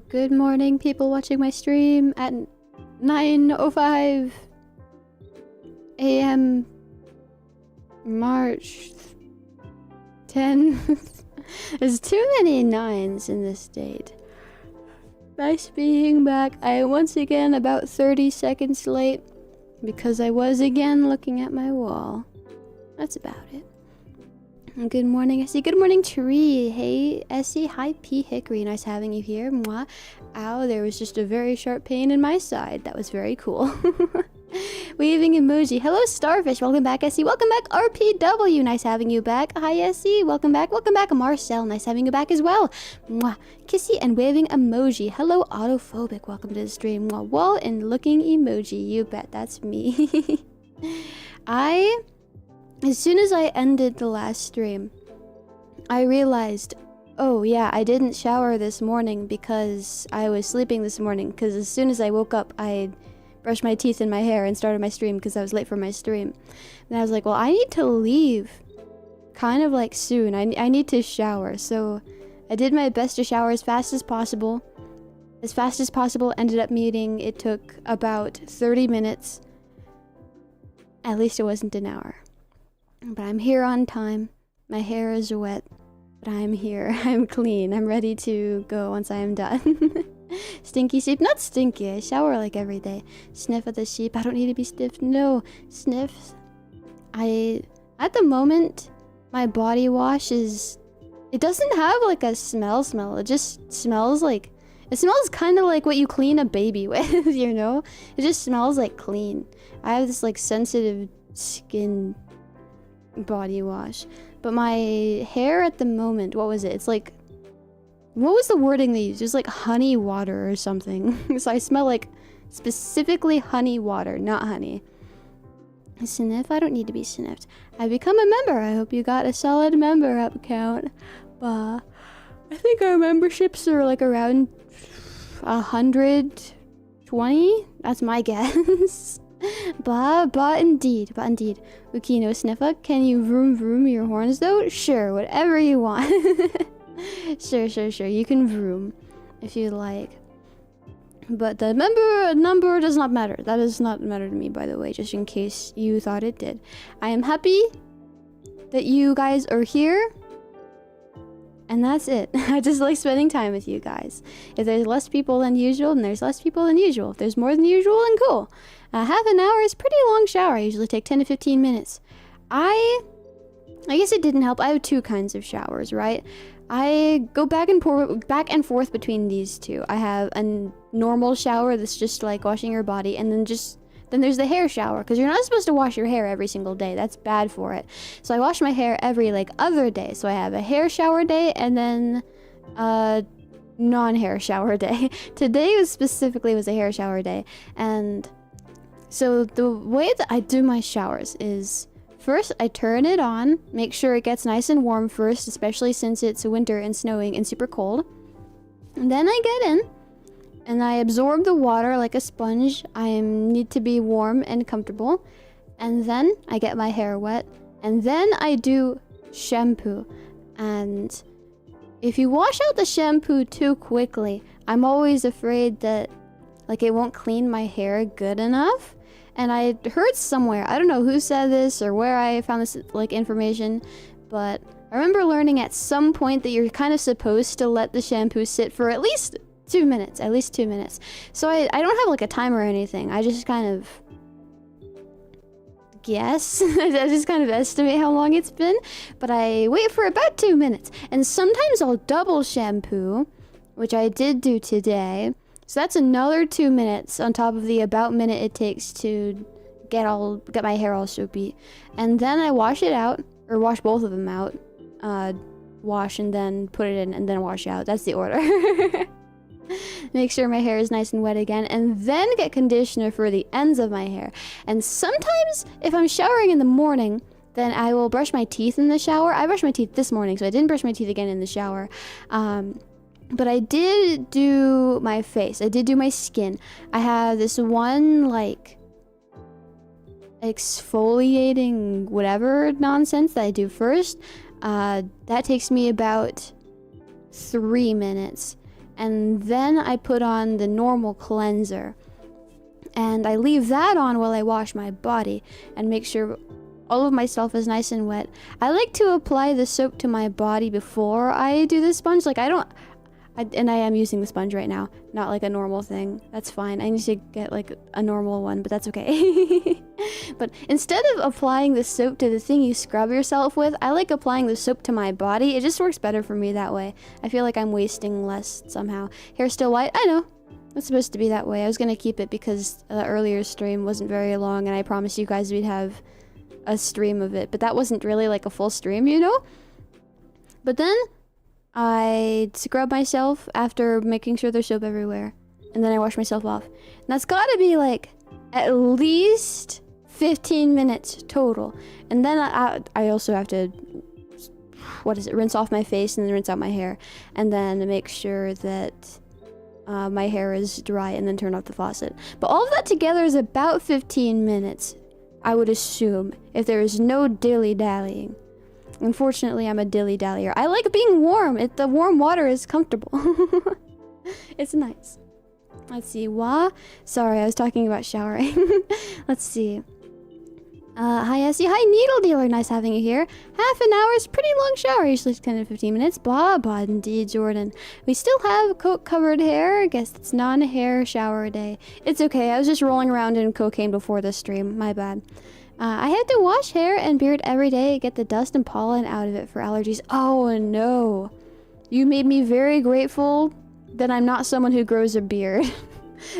Good morning, people watching my stream at 9:05 a.m. March 10th. There's too many nines in this date. Nice being back. I am once again about 30 seconds late because I was again looking at my wall. That's about it. Good morning, Essie. Good morning, Tree. Hey, Essie. Hi, P. Hickory. Nice having you here. Mwah. Ow, there was just a very sharp pain in my side. That was very cool. Waving emoji. Hello, Starfish. Welcome back, Essie. Welcome back, RPW. Nice having you back. Hi, Essie. Welcome back. Welcome back, Marcel. Nice having you back as well. Mwah. Kissy and waving emoji. Hello, Autophobic. Welcome to the stream. Mwah. Wall and looking emoji. You bet that's me. As soon as I ended the last stream, I realized, oh yeah, I didn't shower this morning because I was sleeping this morning. Because as soon as I woke up, I brushed my teeth and my hair and started my stream because I was late for my stream. And I was like, well, I need to leave kind of like soon. I need to shower. So I did my best to shower as fast as possible. As fast as possible, ended up meeting. It took about 30 minutes. At least it wasn't an hour. But I'm here on time. My hair is wet, but I'm here. I'm clean. I'm ready to go once I am done. Stinky sheep? Not stinky. I shower like every day. Sniff at the sheep. I don't need to be stiff. No. Sniffs. At the moment, my body wash is... It doesn't have like a smell. It just smells like... It smells kind of like what you clean a baby with, you know? It just smells like clean. I have this like sensitive skin... body wash, but my hair at the moment, what was it? It's like, what was the wording they used? It was like honey water or something. So I smell like specifically honey water, not honey. Sniff? I don't need to be sniffed. I become a member. I hope you got a solid member up count. I think our memberships are like around 120. That's my guess. But indeed. Ukino Sniffa, can you vroom your horns though? Sure, whatever you want. Sure. You can vroom if you like. But the member number does not matter. That does not matter to me, by the way, just in case you thought it did. I am happy that you guys are here. And that's it. I just like spending time with you guys. If there's less people than usual, then there's less people than usual. If there's more than usual, then cool. Half an hour is a pretty long shower. I usually take 10 to 15 minutes. I guess it didn't help. I have two kinds of showers, right? I go back and forth between these two. I have a normal shower that's just like washing your body, and then there's the hair shower, because you're not supposed to wash your hair every single day. That's bad for it. So I wash my hair every like other day. So I have a hair shower day and then non-hair shower day. Today specifically was a hair shower day. And so the way that I do my showers is first I turn it on, make sure it gets nice and warm first, especially since it's winter and snowing and super cold. And then I get in and I absorb the water like a sponge. I need to be warm and comfortable. And then I get my hair wet. And then I do shampoo. And if you wash out the shampoo too quickly, I'm always afraid that like it won't clean my hair good enough. And I heard somewhere, I don't know who said this or where I found this like information, but I remember learning at some point that you're kind of supposed to let the shampoo sit for at least 2 minutes. So I don't have like a timer or anything. I just kind of guess. I just kind of estimate how long it's been. But I wait for about 2 minutes. And sometimes I'll double shampoo, which I did do today. So that's another 2 minutes on top of the about minute it takes to get my hair all soapy. And then I wash it out, or wash both of them out. Wash and then put it in and then wash out. That's the order. Make sure my hair is nice and wet again, and then get conditioner for the ends of my hair. And sometimes, if I'm showering in the morning, then I will brush my teeth in the shower. I brushed my teeth this morning, so I didn't brush my teeth again in the shower. But I did do my face. I did do my skin. I have this one, like, exfoliating whatever nonsense that I do first. That takes me about 3 minutes. And then I put on the normal cleanser. And I leave that on while I wash my body and make sure all of my stuff is nice and wet. I like to apply the soap to my body before I do the sponge. Like, and I am using the sponge right now, not like a normal thing. That's fine. I need to get like a normal one, but that's okay. But instead of applying the soap to the thing you scrub yourself with, I like applying the soap to my body. It just works better for me that way. I feel like I'm wasting less somehow. Hair still white? I know. It's supposed to be that way. I was gonna keep it because the earlier stream wasn't very long and I promised you guys we'd have a stream of it, but that wasn't really like a full stream, you know? But then I scrub myself after making sure there's soap everywhere, and then I wash myself off. And that's gotta be like at least 15 minutes total. And then I also have to, rinse off my face and then rinse out my hair, and then make sure that my hair is dry, and then turn off the faucet. But all of that together is about 15 minutes, I would assume, if there is no dilly-dallying. Unfortunately, I'm a dilly-dallyer. I like being warm. The warm water is comfortable. It's nice. Let's see. Sorry, I was talking about showering. Let's see. Hi, Essie. Hi, Needle Dealer. Nice having you here. Half an hour is pretty long shower. Usually 10 to 15 minutes. Blah, indeed, Jordan. We still have coke-covered hair. I guess it's non-hair shower day. It's okay. I was just rolling around in cocaine before the stream. My bad. I have to wash hair and beard every day. Get the dust and pollen out of it for allergies. Oh, no. You made me very grateful that I'm not someone who grows a beard.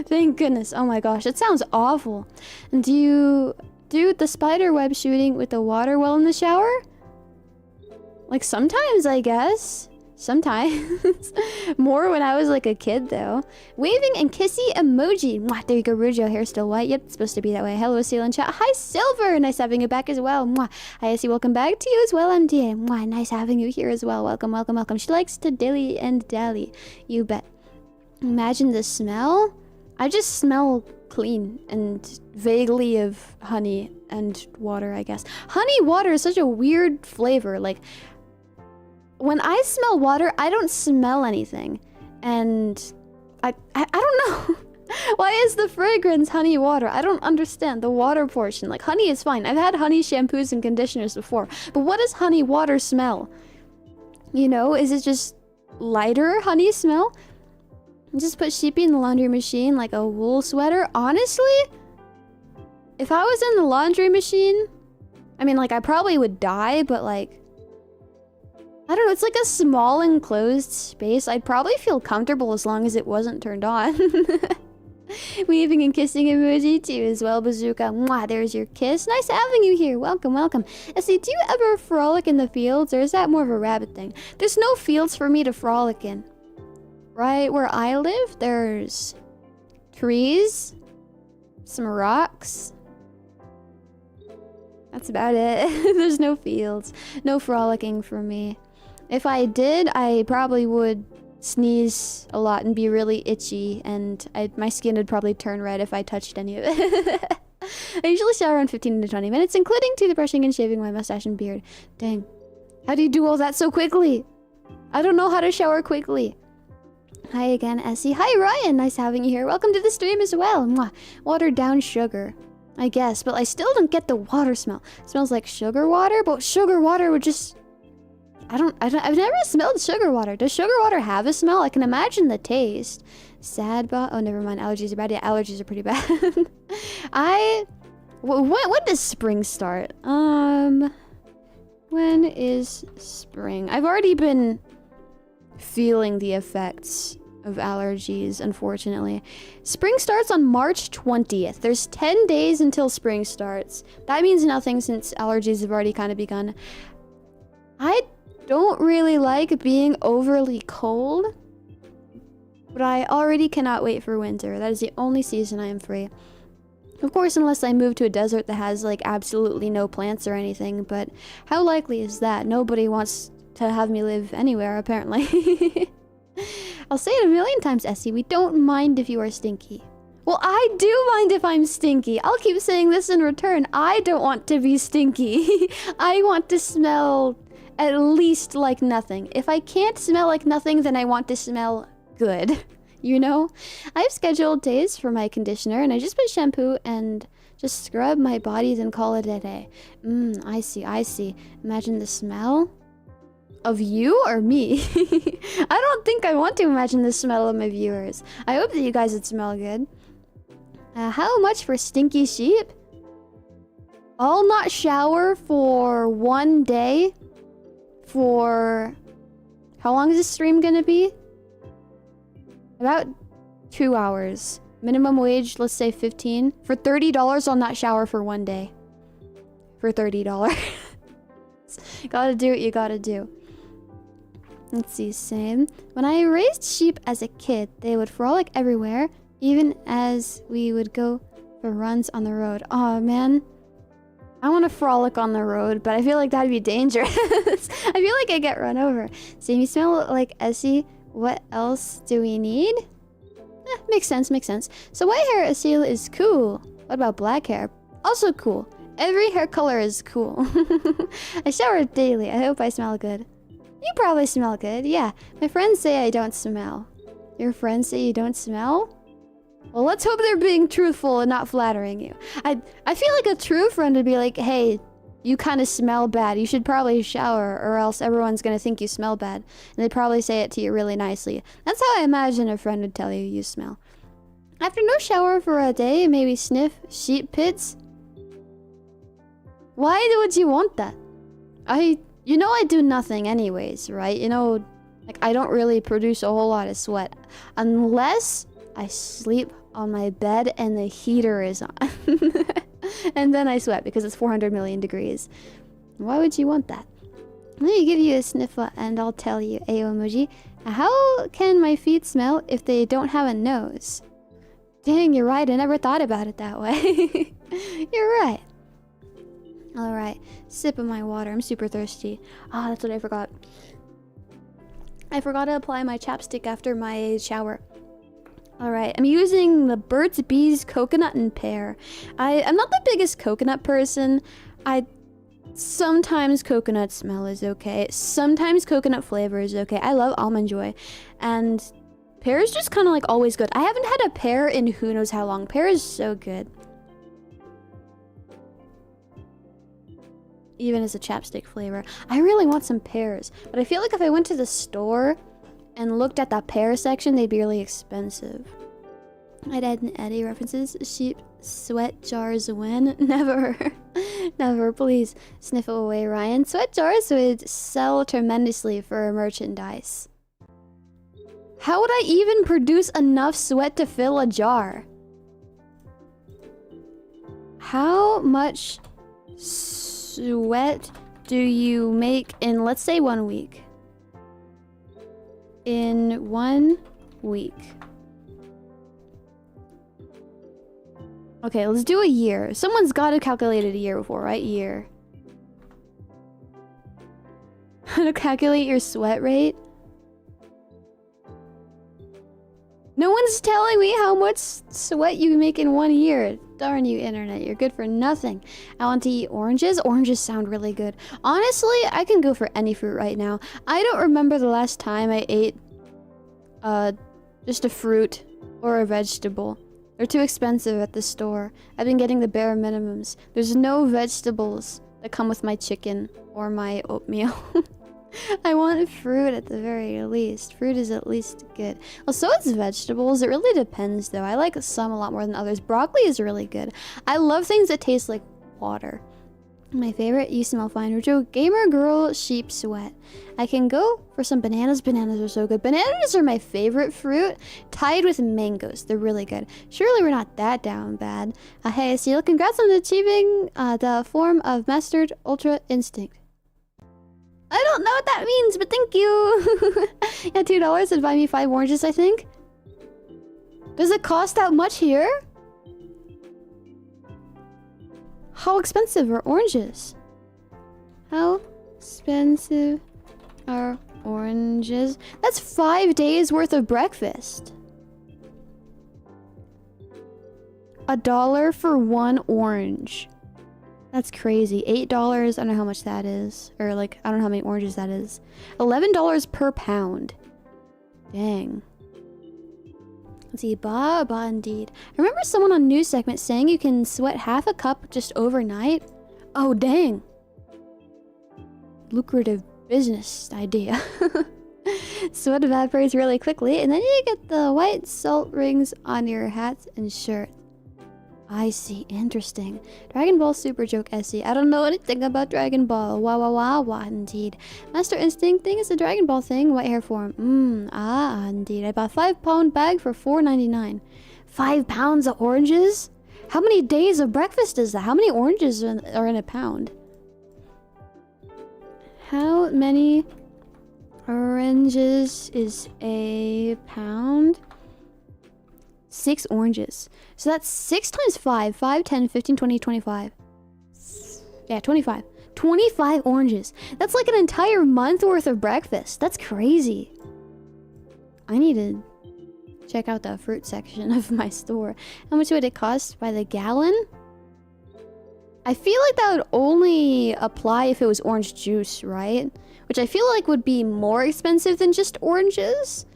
Thank goodness. Oh my gosh. It sounds awful. And do you do the spider web shooting with the water well in the shower? Like sometimes, I guess. Sometimes. More when I was like a kid though. Waving and kissy emoji. Mwah, there you go, Rujo. Hair still white. Yep, it's supposed to be that way. Hello, Esila in chat. Hi, Silver. Nice having you back as well. Mwah. Hi, Essie. Welcome back to you as well, MDA. Mwah, nice having you here as well. Welcome, welcome, welcome. She likes to dilly and dally. You bet. Imagine the smell. I just smell clean and vaguely of honey and water, I guess. Honey water is such a weird flavor. Like, when I smell water, I don't smell anything. And I don't know. Why is the fragrance honey water? I don't understand the water portion. Like, honey is fine. I've had honey shampoos and conditioners before. But what does honey water smell? You know, is it just lighter honey smell? Just put sheepy in the laundry machine like a wool sweater. Honestly, if I was in the laundry machine, I mean, like, I probably would die, but like, I don't know, it's like a small enclosed space. I'd probably feel comfortable as long as it wasn't turned on. Waving and kissing emoji too as well, Bazooka. Mwah, there's your kiss. Nice having you here. Welcome, welcome. Essie, do you ever frolic in the fields, or is that more of a rabbit thing? There's no fields for me to frolic in. Right where I live, there's trees, some rocks. That's about it. There's no fields. No frolicking for me. If I did, I probably would sneeze a lot and be really itchy, and my skin would probably turn red if I touched any of it. I usually shower in 15 to 20 minutes, including toothbrushing and shaving my mustache and beard. Dang. How do you do all that so quickly? I don't know how to shower quickly. Hi again, Essie. Hi, Ryan. Nice having you here. Welcome to the stream as well. Mwah. Watered down sugar, I guess, but I still don't get the water smell. It smells like sugar water, but sugar water would just... I've never smelled sugar water. Does sugar water have a smell? I can imagine the taste. Sad, but... Oh, never mind. Allergies are bad. Yeah, allergies are pretty bad. When does spring start? When is spring? I've already been feeling the effects of allergies, unfortunately. Spring starts on March 20th. There's 10 days until spring starts. That means nothing since allergies have already kind of begun. I don't really like being overly cold, but I already cannot wait for winter. That is the only season I am free. Of course, unless I move to a desert that has like absolutely no plants or anything, but how likely is that? Nobody wants to have me live anywhere, apparently. I'll say it a million times, Essie, we don't mind if you are stinky. Well, I do mind if I'm stinky. I'll keep saying this in return. I don't want to be stinky. I want to smell at least like nothing. If I can't smell like nothing, then I want to smell good. You know? I've scheduled days for my conditioner and I just put shampoo and just scrub my body and call it a day. I see. Imagine the smell of you or me? I don't think I want to imagine the smell of my viewers. I hope that you guys would smell good. How much for stinky sheep? I'll not shower for 1 day. For... How long is this stream gonna be? About 2 hours. Minimum wage, let's say 15. For $30, I'll not shower for 1 day. For $30. Gotta do what you gotta do. Let's see, same. When I raised sheep as a kid, they would frolic everywhere, even as we would go for runs on the road. Aw, man. I want to frolic on the road, but I feel like that'd be dangerous. I feel like I get run over. So you smell like Essie. What else do we need? Makes sense. So white hair Esila is cool. What about black hair? Also cool. Every hair color is cool. I shower daily. I hope I smell good. You probably smell good, yeah. My friends say I don't smell. Your friends say you don't smell? Well, let's hope they're being truthful and not flattering you. I feel like a true friend would be like, hey, you kind of smell bad. You should probably shower or else everyone's going to think you smell bad. And they'd probably say it to you really nicely. That's how I imagine a friend would tell you you smell. After no shower for a day, maybe sniff sheep pits. Why would you want that? You know I do nothing anyways, right? You know, like I don't really produce a whole lot of sweat. Unless I sleep on my bed and the heater is on. And then I sweat because it's 400 million degrees. Why would you want that? Let me give you a sniffle and I'll tell you, Ayo emoji. How can my feet smell if they don't have a nose? Dang, you're right. I never thought about it that way. You're right. Alright, sip of my water. I'm super thirsty. Ah, that's what I forgot. I forgot to apply my chapstick after my shower. Alright, I'm using the Burt's Bees Coconut and Pear. I'm not the biggest coconut person. Sometimes coconut smell is okay. Sometimes coconut flavor is okay. I love Almond Joy. And pear is just kind of like always good. I haven't had a pear in who knows how long. Pear is so good. Even as a chapstick flavor. I really want some pears, but I feel like if I went to the store and looked at the pear section, they'd be really expensive. I'd add an Eddie references. Sheep sweat jars when? Never. Never, please. Sniffle away, Ryan. Sweat jars would sell tremendously for merchandise. How would I even produce enough sweat to fill a jar? How much sweat do you make in, let's say, 1 week? In 1 week. Okay, let's do a year. Someone's got to calculate it a year before, right? Year. How to calculate your sweat rate? No one's telling me how much sweat you make in 1 year. Darn you, internet. You're good for nothing. I want to eat oranges. Oranges sound really good. Honestly, I can go for any fruit right now. I don't remember the last time I ate just a fruit or a vegetable. They're too expensive at the store. I've been getting the bare minimums. There's no vegetables that come with my chicken or my oatmeal. I want fruit at the very least. Fruit is at least good. Well, so it's vegetables. It really depends, though. I like some a lot more than others. Broccoli is really good. I love things that taste like water. My favorite, you smell fine. Rojo, gamer girl, sheep sweat. I can go for some bananas. Bananas are so good. Bananas are my favorite fruit, tied with mangoes. They're really good. Surely we're not that down bad. Hey, Esila, congrats on achieving the form of mastered ultra instinct. I don't know what that means, but thank you. Yeah, $2 would buy me 5 oranges, I think. Does it cost that much here? How expensive are oranges? How expensive are oranges? That's 5 days worth of breakfast. $1 for 1 orange. That's crazy. $8. I don't know how much that is. Or like, I don't know how many oranges that is. $11 per pound. Dang. Let's see, bah indeed. I remember someone on news segment saying you can sweat half a cup just overnight. Oh, dang. Lucrative business idea. Sweat evaporates really quickly, and then you get the white salt rings on your hats and shirt. I see. Interesting. Dragon Ball Super Joke SE. I don't know anything about Dragon Ball. Wah wah wah wah indeed. Master Instinct thing is a Dragon Ball thing. White hair form. Indeed. I bought a 5-pound bag for $4.99. 5 pounds of oranges? How many days of breakfast is that? How many oranges are in a pound? How many oranges is a pound? 6 oranges. So that's 6 times 5. 5, 10, 15, 20, 25. Yeah, 25. 25 oranges. That's like an entire month worth of breakfast. That's crazy. I need to check out the fruit section of my store. How much would it cost by the gallon? I feel like that would only apply if it was orange juice, right? Which I feel like would be more expensive than just oranges.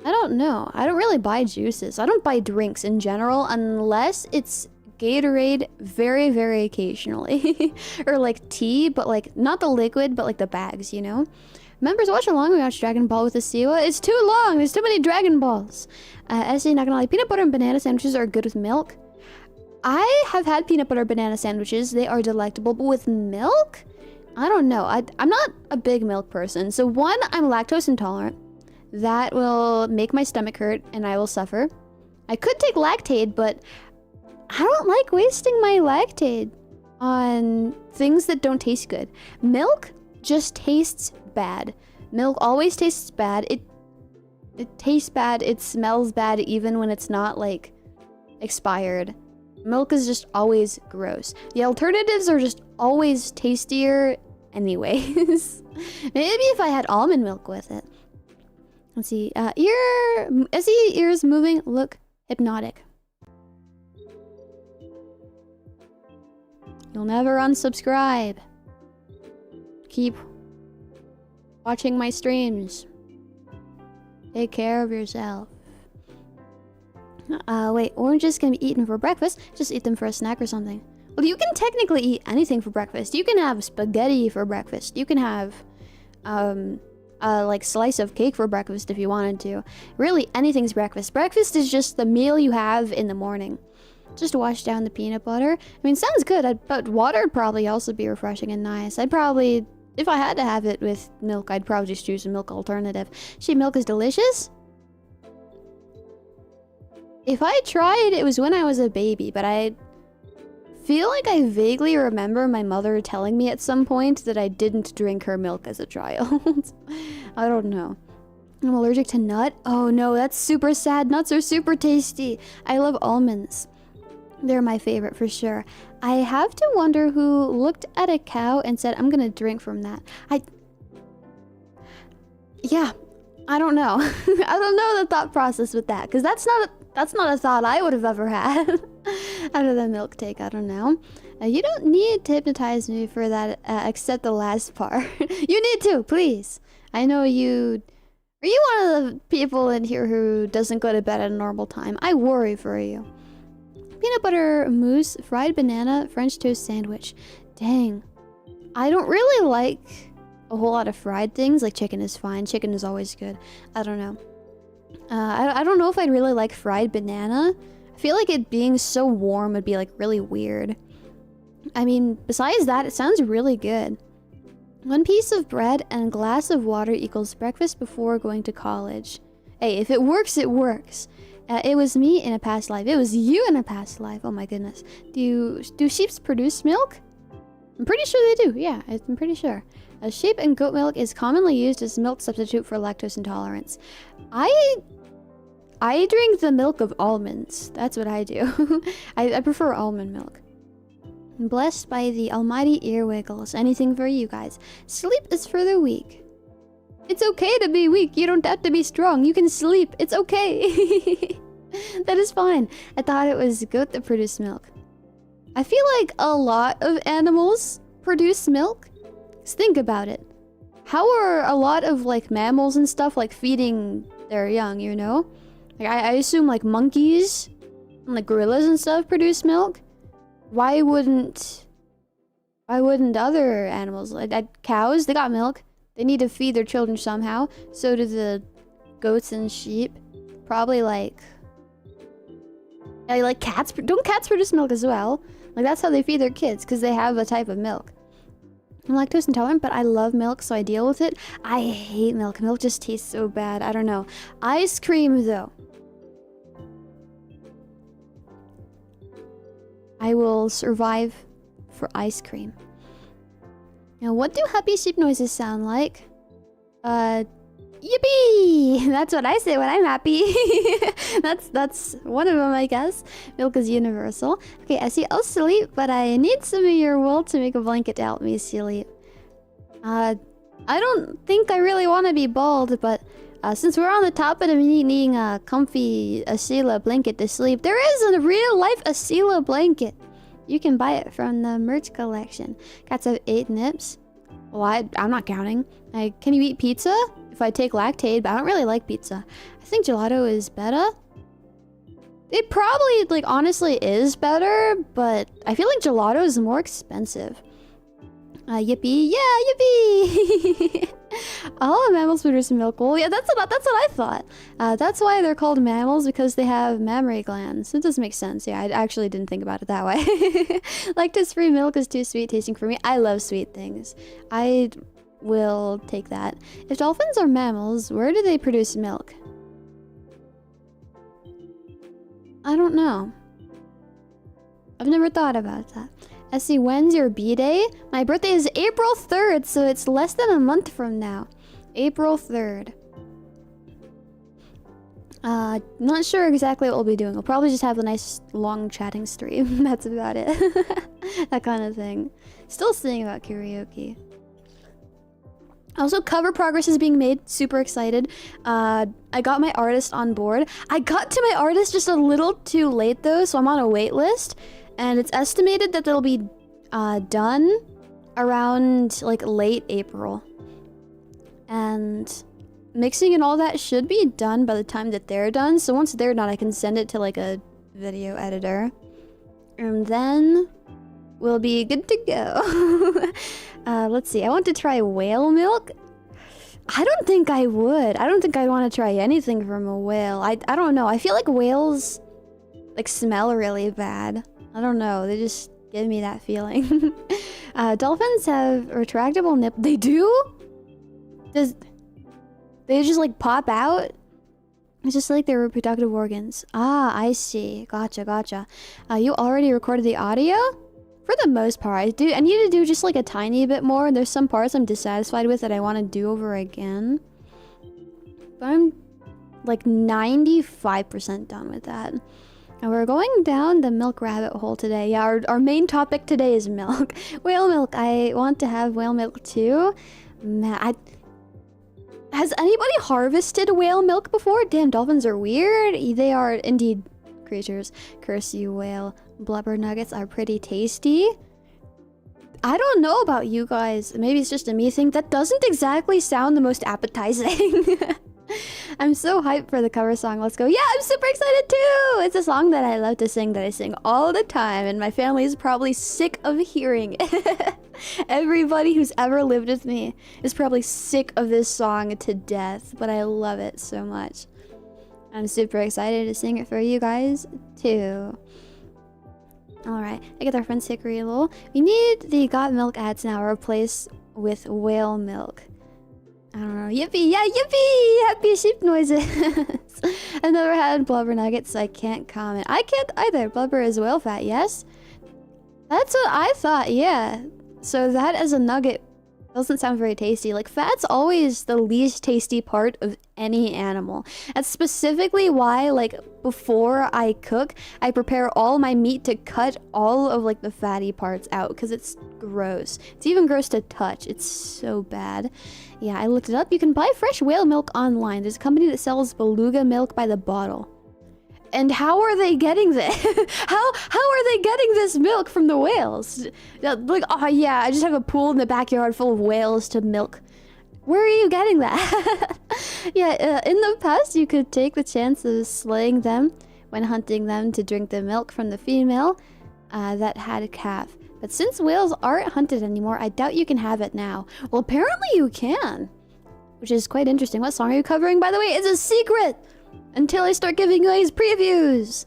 I don't know. I don't really buy juices. I don't buy drinks in general unless it's Gatorade very, very occasionally. Or like tea, but like not the liquid, but like the bags, you know? Members, watch along. We watch Dragon Ball with Esila. It's too long. There's too many Dragon Balls. Essie, not gonna lie. Peanut butter and banana sandwiches are good with milk. I have had peanut butter banana sandwiches. They are delectable, but with milk? I don't know. I'm not a big milk person. So one, I'm lactose intolerant. That will make my stomach hurt and I will suffer. I could take Lactaid, but I don't like wasting my Lactaid on things that don't taste good. Milk just tastes bad. Milk always tastes bad. It tastes bad. It smells bad even when it's not like expired. Milk is just always gross. The alternatives are just always tastier anyways. Maybe if I had almond milk with it. Let's see. Ears moving, look hypnotic. You'll never unsubscribe. Keep watching my streams. Take care of yourself. Wait, oranges can be eaten for breakfast. Just eat them for a snack or something. Well, you can technically eat anything for breakfast. You can have spaghetti for breakfast. You can have, like slice of cake for breakfast if you wanted to. Really, anything's breakfast. Breakfast is just the meal you have in the morning. Just wash down the peanut butter. I mean, sounds good, but water would probably also be refreshing and nice. I'd probably, if I had to have it with milk, I'd probably just choose a milk alternative. Sheep milk is delicious. If I tried, it was when I was a baby, but I feel like I vaguely remember my mother telling me at some point that I didn't drink her milk as a child. I don't know. I'm allergic to nut? Oh no, that's super sad. Nuts are super tasty. I love almonds. They're my favorite for sure. I have to wonder who looked at a cow and said, I'm gonna drink from that. Yeah, I don't know. I don't know the thought process with that, because that's not a thought I would have ever had. Out of the milk take, I don't know. You don't need to hypnotize me for that, except the last part. You need to, please. I know you... Are you one of the people in here who doesn't go to bed at a normal time? I worry for you. Peanut butter mousse, fried banana, French toast sandwich. Dang. I don't really like a whole lot of fried things. Like chicken is fine. Chicken is always good. I don't know. I don't know if I'd really like fried banana. I feel like it being so warm would be like really weird. I mean, besides that, it sounds really good. 1 piece of bread and a glass of water equals breakfast before going to college. Hey, if it works, it works. It was me in a past life. It was you in a past life. Oh my goodness. Do sheep produce milk? I'm pretty sure they do. Yeah, I'm pretty sure. Sheep and goat milk is commonly used as milk substitute for lactose intolerance. I drink the milk of almonds. That's what I do. I prefer almond milk. Blessed by the almighty ear wiggles. Anything for you guys. Sleep is for the weak. It's okay to be weak. You don't have to be strong. You can sleep. It's okay. That is fine. I thought it was goat that produced milk. I feel like a lot of animals produce milk. Just think about it. How are a lot of like mammals and stuff like feeding their young, you know? Like, I assume, like, monkeys and, like, gorillas and stuff produce milk. Why wouldn't other animals? Like, cows, they got milk. They need to feed their children somehow. So do the goats and sheep. Probably, like... Yeah, like, cats. Don't cats produce milk as well? Like, that's how they feed their kids, because they have a type of milk. I'm lactose intolerant, but I love milk, so I deal with it. I hate milk. Milk just tastes so bad. I don't know. Ice cream, though. I will survive for ice cream. Now, what do happy sheep noises sound like? Yippee! That's what I say when I'm happy. that's one of them, I guess. Milk is universal. Okay, Essie, I'll sleep, but I need some of your wool to make a blanket to help me sleep. I don't think I really want to be bald, but since we're on the topic of me needing a comfy Esila blanket to sleep, there is a real-life Esila blanket. You can buy it from the merch collection. Cats have 8 nips. Well, I'm not counting. Can you eat pizza? If I take Lactaid, but I don't really like pizza. I think gelato is better. It probably, like, honestly is better, but I feel like gelato is more expensive. Yippee. Yeah, yippee! All mammals produce milk. Well, yeah, that's what I thought. That's why they're called mammals, because they have mammary glands. It does make sense. Yeah, I actually didn't think about it that way. Lactose-free milk is too sweet tasting for me. I love sweet things. I will take that. If dolphins are mammals, where do they produce milk? I don't know. I've never thought about that. Essie, when's your B-day? My birthday is April 3rd, so it's less than a month from now. April 3rd. Not sure exactly what we'll be doing. We'll probably just have a nice long chatting stream. That's about it. That kind of thing. Still singing about karaoke. Also, cover progress is being made. Super excited. I got my artist on board. I got to my artist just a little too late though, so I'm on a wait list. And it's estimated that they'll be done around like late April. And mixing and all that should be done by the time that they're done. So once they're done, I can send it to like a video editor. And then we'll be good to go. Let's see. I want to try whale milk. I don't think I would. I don't think I'd want to try anything from a whale. I don't know. I feel like whales like smell really bad. I don't know. They just give me that feeling. Dolphins have retractable nip. They do? They just like pop out? It's just like their reproductive organs. Ah, I see. Gotcha. You already recorded the audio? For the most part, I need to do just like a tiny bit more. There's some parts I'm dissatisfied with that I want to do over again. But I'm like 95% done with that. And we're going down the milk rabbit hole today. Yeah, our main topic today is milk. Whale milk. I want to have whale milk too. Man, has anybody harvested whale milk before? Damn, dolphins are weird. They are indeed creatures. Curse you, whale. Blubber nuggets are pretty tasty. I don't know about you guys. Maybe it's just a me thing. That doesn't exactly sound the most appetizing. I'm so hyped for the cover song. Let's go. Yeah, I'm super excited too. It's a song that I love to sing, that I sing all the time, and my family is probably sick of hearing it. Everybody who's ever lived with me is probably sick of this song to death, but I love it so much. I'm super excited to sing it for you guys too. Alright, I get our friends Hickory Lowell. We need the got milk ads now replaced with whale milk. I don't know. Yippee! Yeah, yippee! Happy sheep noises! I've never had blubber nuggets, so I can't comment. I can't either. Blubber is whale fat, yes? That's what I thought, yeah. So that as a nugget doesn't sound very tasty. Like, fat's always the least tasty part of any animal. That's specifically why, like, before I cook, I prepare all my meat to cut all of, like, the fatty parts out, because it's gross. It's even gross to touch. It's so bad. Yeah, I looked it up. You can buy fresh whale milk online. There's a company that sells beluga milk by the bottle. And how are they getting this? How are they getting this milk from the whales? Like, oh yeah, I just have a pool in the backyard full of whales to milk. Where are you getting that? Yeah, in the past you could take the chance of slaying them when hunting them to drink the milk from the female that had a calf. But since whales aren't hunted anymore, I doubt you can have it now. Well, apparently you can, which is quite interesting. What song are you covering, by the way? It's a secret until I start giving away his previews.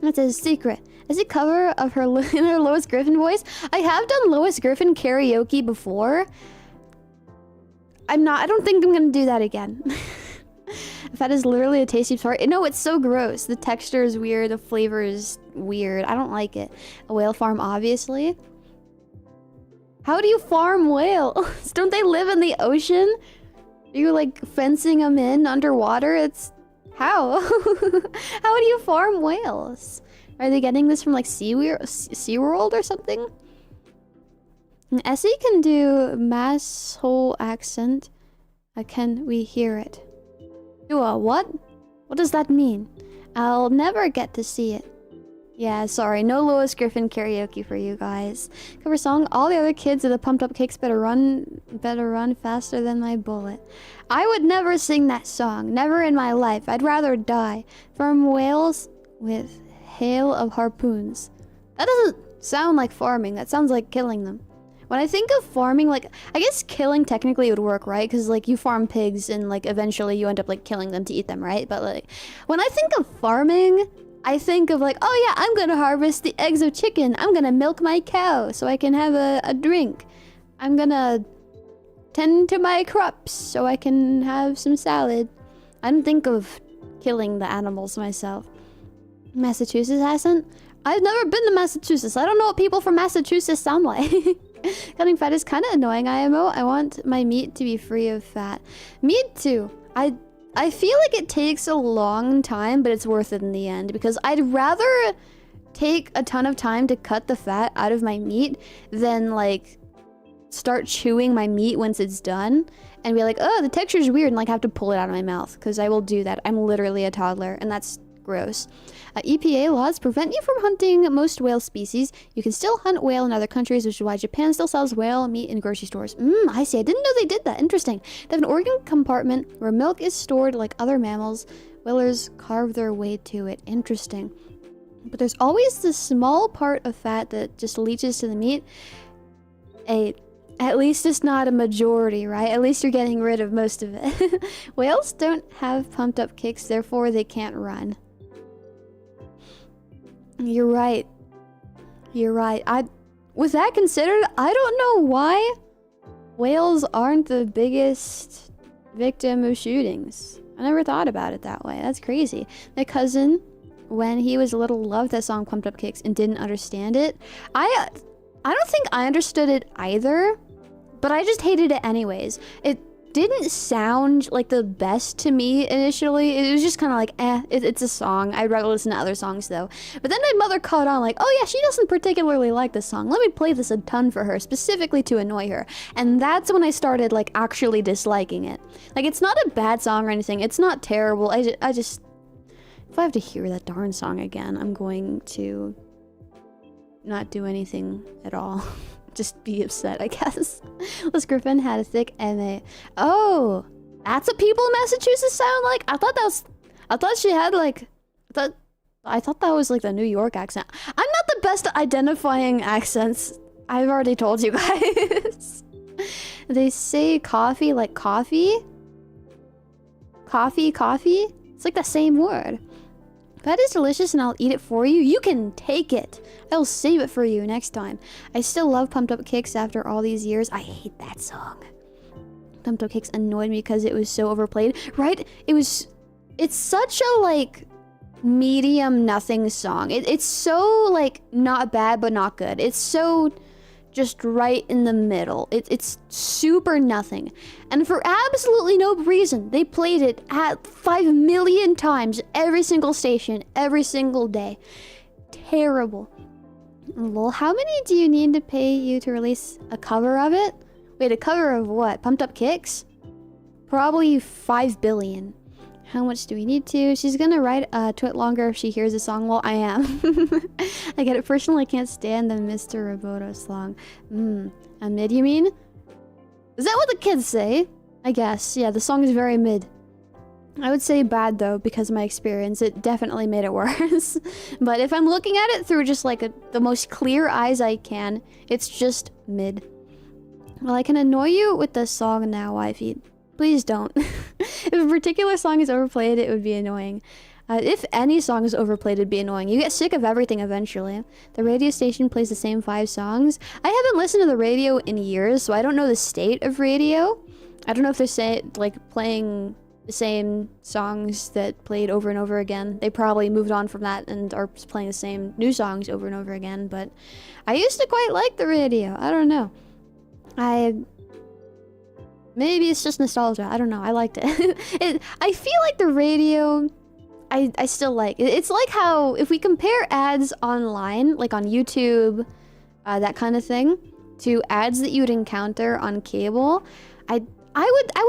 That's a secret. Is it cover of her in her Lois Griffin voice? I have done Lois Griffin karaoke before. I don't think I'm gonna do that again. That is literally a tasty part. No, it's so gross. The texture is weird. The flavor is weird. I don't like it. A whale farm, obviously. How do you farm whales? Don't they live in the ocean? Are you like fencing them in underwater? It's how? How do you farm whales? Are they getting this from like SeaWorld or something? Essie can do mass whole accent. Can we hear it? Do a what? What does that mean? I'll never get to see it. Yeah, sorry, no Lois Griffin karaoke for you guys. Cover song, all the other kids of the Pumped Up Kicks better run faster than my bullet. I would never sing that song, never in my life. I'd rather die. Farm whales with hail of harpoons. That doesn't sound like farming, that sounds like killing them. When I think of farming, like, I guess killing technically would work, right? Because, like, you farm pigs and, like, eventually you end up, like, killing them to eat them, right? But, like, when I think of farming, I think of, like, oh, yeah, I'm gonna harvest the eggs of chicken. I'm gonna milk my cow so I can have a drink. I'm gonna tend to my crops so I can have some salad. I don't think of killing the animals myself. Massachusetts accent? I've never been to Massachusetts. I don't know what people from Massachusetts sound like. Cutting fat is kind of annoying, IMO. I want my meat to be free of fat. Me too. I feel like it takes a long time, but it's worth it in the end. Because I'd rather take a ton of time to cut the fat out of my meat than, like, start chewing my meat once it's done. And be like, oh, the texture's weird, and, like, have to pull it out of my mouth. Because I will do that. I'm literally a toddler, and that's gross. EPA laws prevent you from hunting most whale species. You can still hunt whale in other countries, which is why Japan still sells whale meat in grocery stores. I see. I didn't know they did that. Interesting. They have an organ compartment where milk is stored like other mammals. Whalers carve their way to it. Interesting. But there's always this small part of fat that just leaches to the meat. At least it's not a majority, right? At least you're getting rid of most of it. Whales don't have pumped up kicks, therefore they can't run. You're right. You're right. With that considered, I don't know why whales aren't the biggest victim of shootings. I never thought about it that way. That's crazy. My cousin, when he was little, loved that song Pumped Up Kicks and didn't understand it. I don't think I understood it either, but I just hated it anyways. It didn't sound like the best to me initially. It was just kind of like, it's a song. I'd rather listen to other songs though. But then my mother caught on like, oh yeah, she doesn't particularly like this song. Let me play this a ton for her, specifically to annoy her. And that's when I started like actually disliking it. Like, it's not a bad song or anything. It's not terrible. I just, if I have to hear that darn song again, I'm going to not do anything at all. Just be upset, I guess. Liz Griffin had a thick MA. Oh, that's what people in Massachusetts sound like? I thought she had like, I thought that was like the New York accent. I'm not the best at identifying accents. I've already told you guys. They say coffee like coffee? Coffee? It's like the same word. That is delicious and I'll eat it for you. You can take it. I'll save it for you next time. I still love Pumped Up Kicks after all these years. I hate that song. Pumped Up Kicks annoyed me because it was so overplayed. Right? It's such a like medium nothing song. It's so like not bad but not good. It's so just right in the middle. It's super nothing. And for absolutely no reason, they played it at 5 million times every single station, every single day. Terrible. Lol, how many do you need to pay you to release a cover of it? Wait, a cover of what? Pumped Up Kicks? Probably 5 billion. How much do we need to? She's gonna write a twit longer if she hears the song. Well, I am. I get it personally. I can't stand the Mr. Roboto song. A mid, you mean? Is that what the kids say? I guess. Yeah, the song is very mid. I would say bad though, because of my experience. It definitely made it worse. But if I'm looking at it through just like the most clear eyes I can, it's just mid. Well, I can annoy you with the song now, wifey. Please don't. If a particular song is overplayed, it would be annoying. If any song is overplayed, it'd be annoying. You get sick of everything eventually. The radio station plays the same 5 songs. I haven't listened to the radio in years, so I don't know the state of radio. I don't know if they're playing the same songs that played over and over again. They probably moved on from that and are playing the same new songs over and over again, but I used to quite like the radio. I don't know. Maybe it's just nostalgia. I don't know. I liked it. I feel like the radio, I still like it. It's like how if we compare ads online, like on YouTube, that kind of thing, to ads that you would encounter on cable, I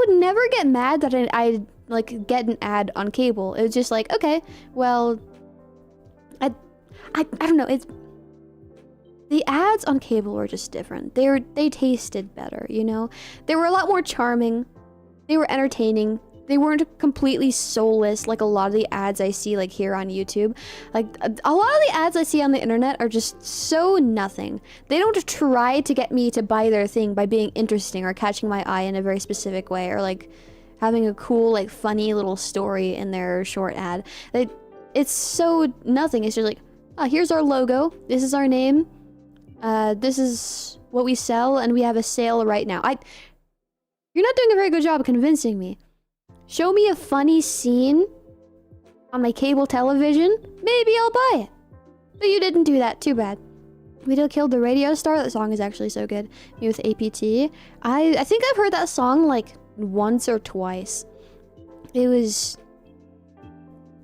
would never get mad that I'd like get an ad on cable. It was just like, okay, well, I don't know. It's the ads on cable were just different. They tasted better, you know? They were a lot more charming. They were entertaining. They weren't completely soulless like a lot of the ads I see like here on YouTube. Like a lot of the ads I see on the internet are just so nothing. They don't try to get me to buy their thing by being interesting or catching my eye in a very specific way or like having a cool like funny little story in their short ad. It's so nothing. It's just like, oh, here's our logo. This is our name. This is what we sell, and we have a sale right now. You're not doing a very good job of convincing me. Show me a funny scene on my cable television, maybe I'll buy it. But you didn't do that, too bad. Video Killed the Radio Star, that song is actually so good. Me with APT. I think I've heard that song like once or twice. It was...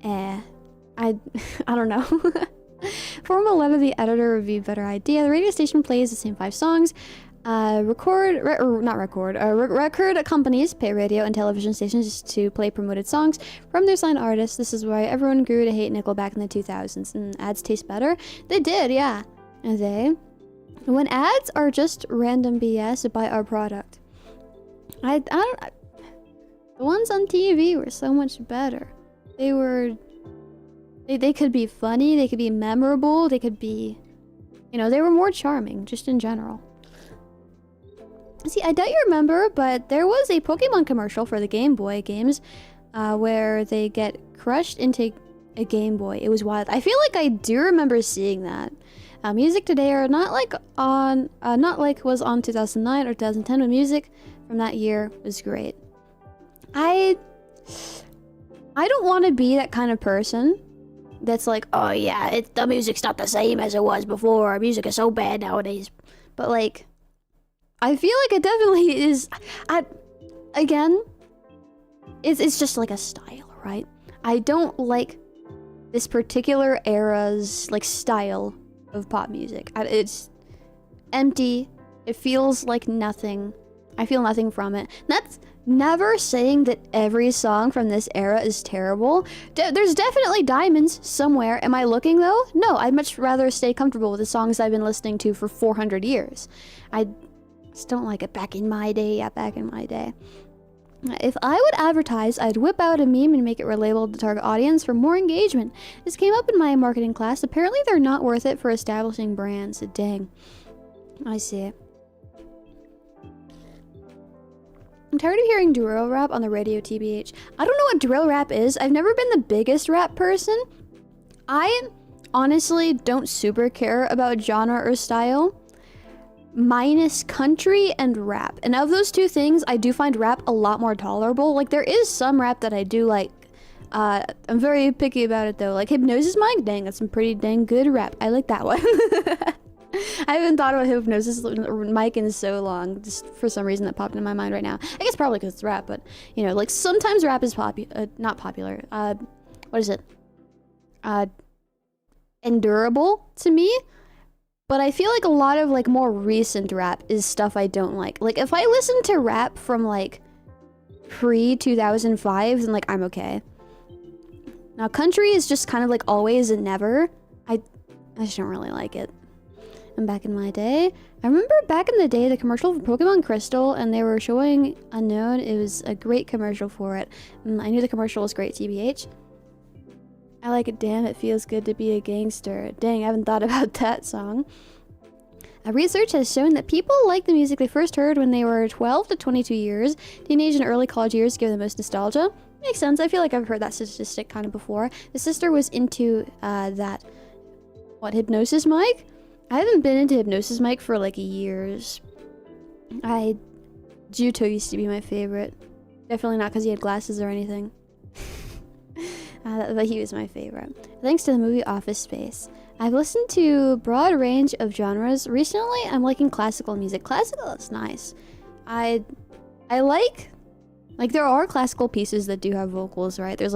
I don't know. Formula 11, the editor would be a better idea. The radio station plays the same 5 songs. Record companies pay radio and television stations to play promoted songs from their signed artists. This is why everyone grew to hate Nickelback in the 2000s. And ads taste better? They did, yeah. When ads are just random BS, buy our product. The ones on TV were so much better. They could be funny, they could be memorable, they could be... You know, they were more charming, just in general. See, I doubt you remember, but there was a Pokemon commercial for the Game Boy games where they get crushed into a Game Boy. It was wild. I feel like I do remember seeing that. Music today are not like was on 2009 or 2010, but music from that year was great. I don't want to be that kind of person that's like, oh yeah, the music's not the same as it was before. Music is so bad nowadays. But like, I feel like it definitely is. Again, it's just like a style, right? I don't like this particular era's like style of pop music. It's empty. It feels like nothing. I feel nothing from it. That's never saying that every song from this era is terrible. There's definitely diamonds somewhere. Am I looking though? No, I'd much rather stay comfortable with the songs I've been listening to for 400 years. I just don't like it. Back in my day. If I would advertise, I'd whip out a meme and make it relatable to the target audience for more engagement. This came up in my marketing class. Apparently they're not worth it for establishing brands. Dang. I see. I'm tired of hearing drill rap on the radio, TBH. I don't know what drill rap is. I've never been the biggest rap person. I honestly don't super care about genre or style, minus country and rap. And of those two things, I do find rap a lot more tolerable. Like, there is some rap that I do like. I'm very picky about it though. Like Hypnosis Mike, dang, that's some pretty dang good rap. I like that one. I haven't thought about Hypnosis Mike in so long. Just for some reason that popped in my mind right now. I guess probably because it's rap, but you know, like sometimes rap is not popular. What is it? Endurable to me. But I feel like a lot of like more recent rap is stuff I don't like. Like if I listen to rap from like pre-2005, then like I'm okay. Now country is just kind of like always and never. I just don't really like it. And back in my day, I remember back in the day the commercial for Pokemon Crystal, and they were showing Unknown. It was a great commercial for it. I knew the commercial was great, TBH. I like it, damn, it feels good to be a gangster. Dang, I haven't thought about that song. Research has shown that people like the music they first heard when they were 12 to 22 years. Teenage and early college years give the most nostalgia. Makes sense. I feel like I've heard that statistic kind of before. The sister was into that... What, Hypnosis Mic? I haven't been into Hypnosis Mic for like years. Juto used to be my favorite. Definitely not because he had glasses or anything. But he was my favorite. Thanks to the movie Office Space. I've listened to a broad range of genres. Recently, I'm liking classical music. Classical is nice. I like there are classical pieces that do have vocals, right? There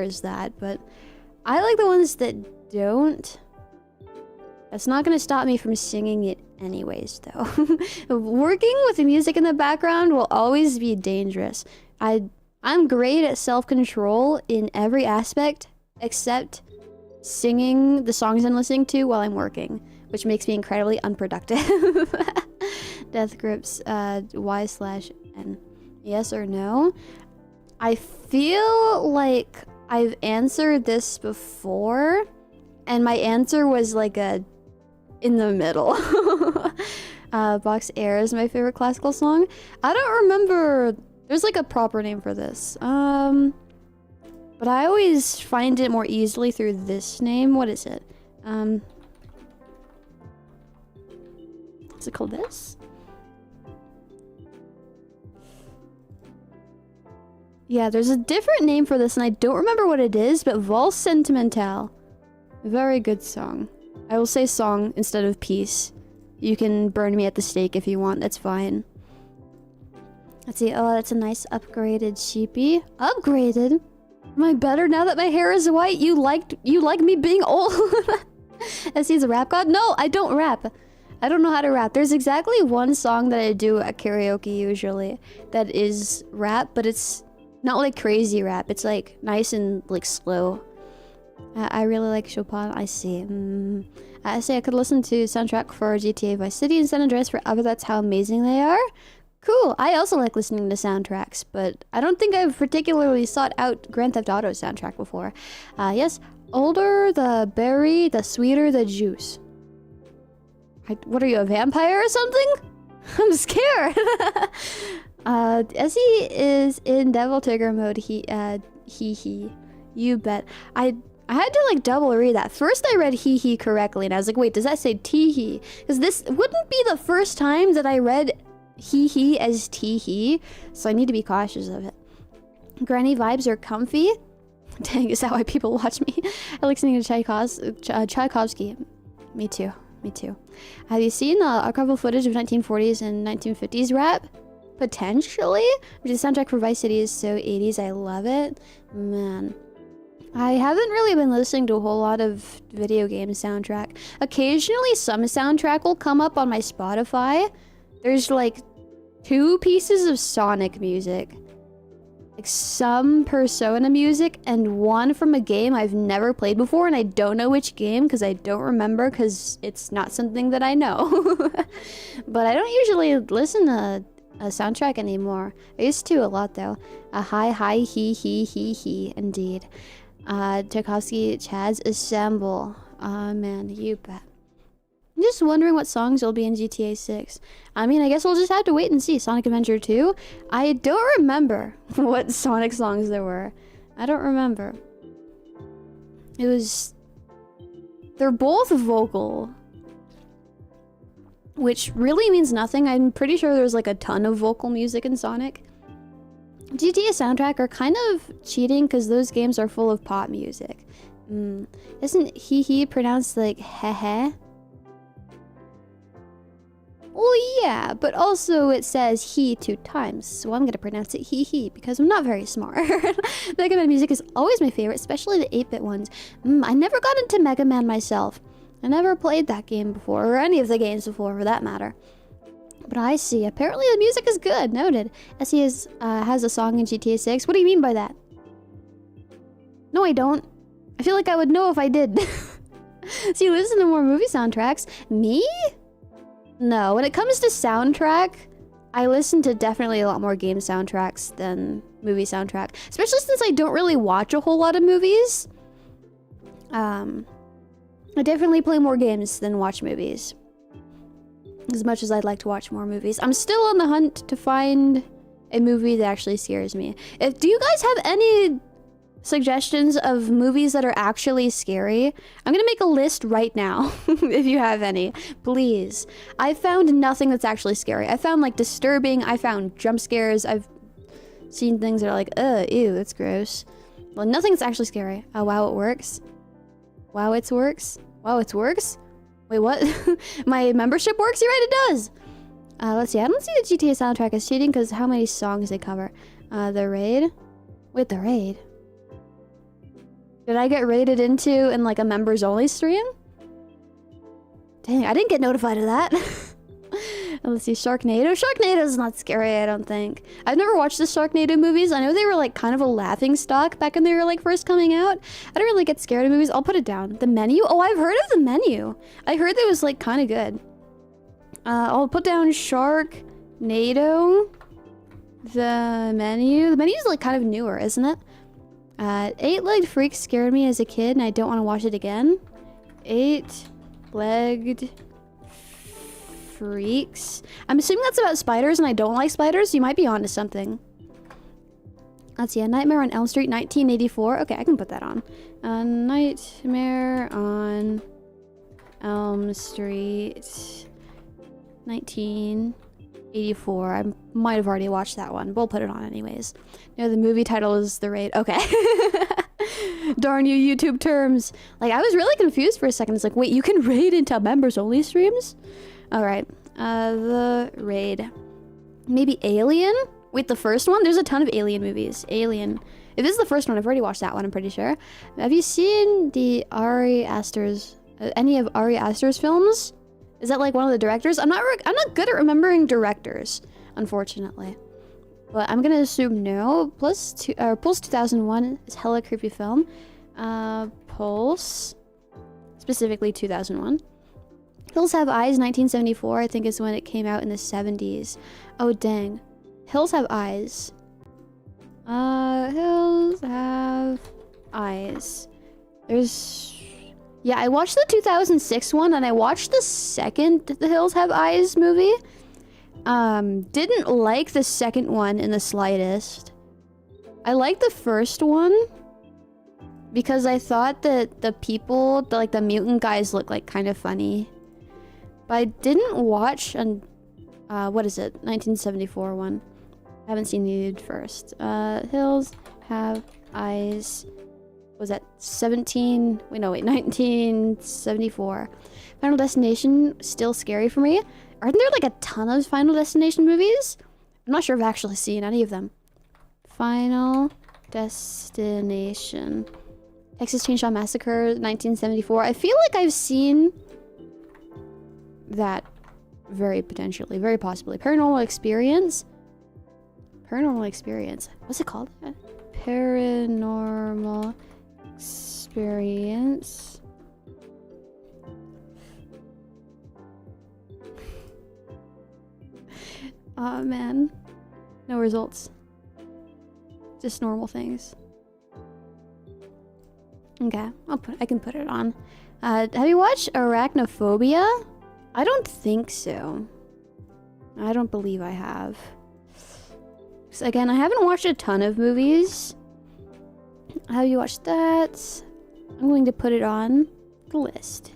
is that, but I like the ones that don't. That's not gonna stop me from singing it anyways, though. Working with the music in the background will always be dangerous. I'm great at self-control in every aspect except singing the songs I'm listening to while I'm working, which makes me incredibly unproductive. Death grips Y/N. Yes or no? I feel like I've answered this before, and my answer was like in the middle. Box Air is my favorite classical song. I don't remember. There's like a proper name for this. But I always find it more easily through this name. What is it? Is it called this? Yeah, there's a different name for this and I don't remember what it is, but Valse Sentimentale. Very good song. I will say song instead of piece. You can burn me at the stake if you want, that's fine. Let's see, oh, that's a nice upgraded sheepy. Upgraded? Am I better now that my hair is white? You like me being old? As he's a rap god? No, I don't rap. I don't know how to rap. There's exactly one song that I do at karaoke usually that is rap, but it's not like crazy rap. It's like nice and like slow. I really like Chopin. I see. I say I could listen to soundtrack for GTA Vice City and San Andreas forever. That's how amazing they are. Cool. I also like listening to soundtracks, but I don't think I've particularly sought out Grand Theft Auto soundtrack before. Yes. Older the berry, the sweeter the juice. What are you, a vampire or something? I'm scared. Essie is in Devil Trigger mode. He. You bet. I had to like double read that. First I read he correctly and I was like, wait, does that say tee-hee? Because this wouldn't be the first time that I read he as tee-hee, so I need to be cautious of it. Granny vibes are comfy. Dang, is that why people watch me? I like listening to Tchaikovsky. Me too. Have you seen archival footage of 1940s and 1950s rap? Potentially. The soundtrack for Vice City is so 80s. I love it. Man. I haven't really been listening to a whole lot of video game soundtrack. Occasionally some soundtrack will come up on my Spotify. There's like 2 pieces of Sonic music. Like some Persona music and one from a game I've never played before, and I don't know which game because I don't remember because it's not something that I know. But I don't usually listen to a soundtrack anymore. I used to a lot though. Hi, he, indeed. Tchaikovsky, Chad's Assemble. Man, you bet. I'm just wondering what songs will be in GTA 6. I mean, I guess we'll just have to wait and see. Sonic Adventure 2? I don't remember what Sonic songs there were. I don't remember. They're both vocal. Which really means nothing. I'm pretty sure there's like a ton of vocal music in Sonic. GTA soundtrack are kind of cheating because those games are full of pop music. Isn't he pronounced like heh? Well, yeah, but also it says he 2 times, so I'm gonna pronounce it he because I'm not very smart. Mega Man music is always my favorite, especially the 8-bit ones. I never got into Mega Man myself. I never played that game before, or any of the games before for that matter. But I see, apparently the music is good, noted. Essie has a song in GTA 6. What do you mean by that? No, I don't. I feel like I would know if I did. So you listen to more movie soundtracks. Me? No, when it comes to soundtrack, I listen to definitely a lot more game soundtracks than movie soundtrack. Especially since I don't really watch a whole lot of movies. I definitely play more games than watch movies. As much as I'd like to watch more movies. I'm still on the hunt to find a movie that actually scares me. Do you guys have any suggestions of movies that are actually scary? I'm gonna make a list right now. If you have any, please. I found nothing that's actually scary. I found like disturbing, I found jump scares, I've seen things that are like, ew, that's gross. Well, nothing's actually scary. Oh wow, it works. Wow, it works. Wow, it works. Wait, what? My membership works? You're right, it does. Let's see. I don't see the GTA soundtrack as cheating because how many songs they cover. The raid. Wait, the raid. Did I get raided into in like a members only stream? Dang, I didn't get notified of that. Let's see, Sharknado. Sharknado's not scary, I don't think. I've never watched the Sharknado movies. I know they were like kind of a laughing stock back when they were like first coming out. I don't really get scared of movies. I'll put it down. The Menu? Oh, I've heard of The Menu. I heard that was like kind of good. I'll put down Sharknado. The Menu. The Menu's like kind of newer, isn't it? Eight-legged freak scared me as a kid and I don't want to watch it again. Eight-legged freaks. I'm assuming that's about spiders and I don't like spiders. You might be onto something. Let's see, A Nightmare on Elm Street 1984. Okay, I can put that on. A Nightmare on Elm Street 1984. I might have already watched that one. We'll put it on anyways. No, the movie title is The Raid. Okay. Darn you, YouTube terms. Like, I was really confused for a second. It's like, wait, you can raid into members only streams? Alright. The Raid. Maybe Alien? Wait, the first one? There's a ton of Alien movies. Alien. If this is the first one, I've already watched that one, I'm pretty sure. Have you seen the Ari Aster's... any of Ari Aster's films? Is that like one of the directors? I'm not good at remembering directors, unfortunately. But I'm gonna assume no. Pulse 2001 is hella creepy film. Pulse, specifically 2001. Hills Have Eyes, 1974, I think is when it came out in the 70s. Oh dang, Hills Have Eyes. Hills Have Eyes. There's... Yeah, I watched the 2006 one, and I watched the second The Hills Have Eyes movie. Didn't like the second one in the slightest. I liked the first one because I thought that the people, like the mutant guys, looked like kind of funny. But I didn't watch what is it? 1974 one. I haven't seen the first. Hills Have Eyes. Was that 1974. Final Destination, still scary for me. Aren't there like a ton of Final Destination movies? I'm not sure I've actually seen any of them. Final Destination. Texas Chainsaw Massacre, 1974. I feel like I've seen that very potentially, very possibly. Paranormal Experience. Paranormal Experience. What's it called? Paranormal Experience. Oh man, no results. Just normal things. Okay, I can put it on. Have you watched Arachnophobia? I don't think so. I don't believe I have. So again, I haven't watched a ton of movies. Have you watched that? I'm going to put it on the list.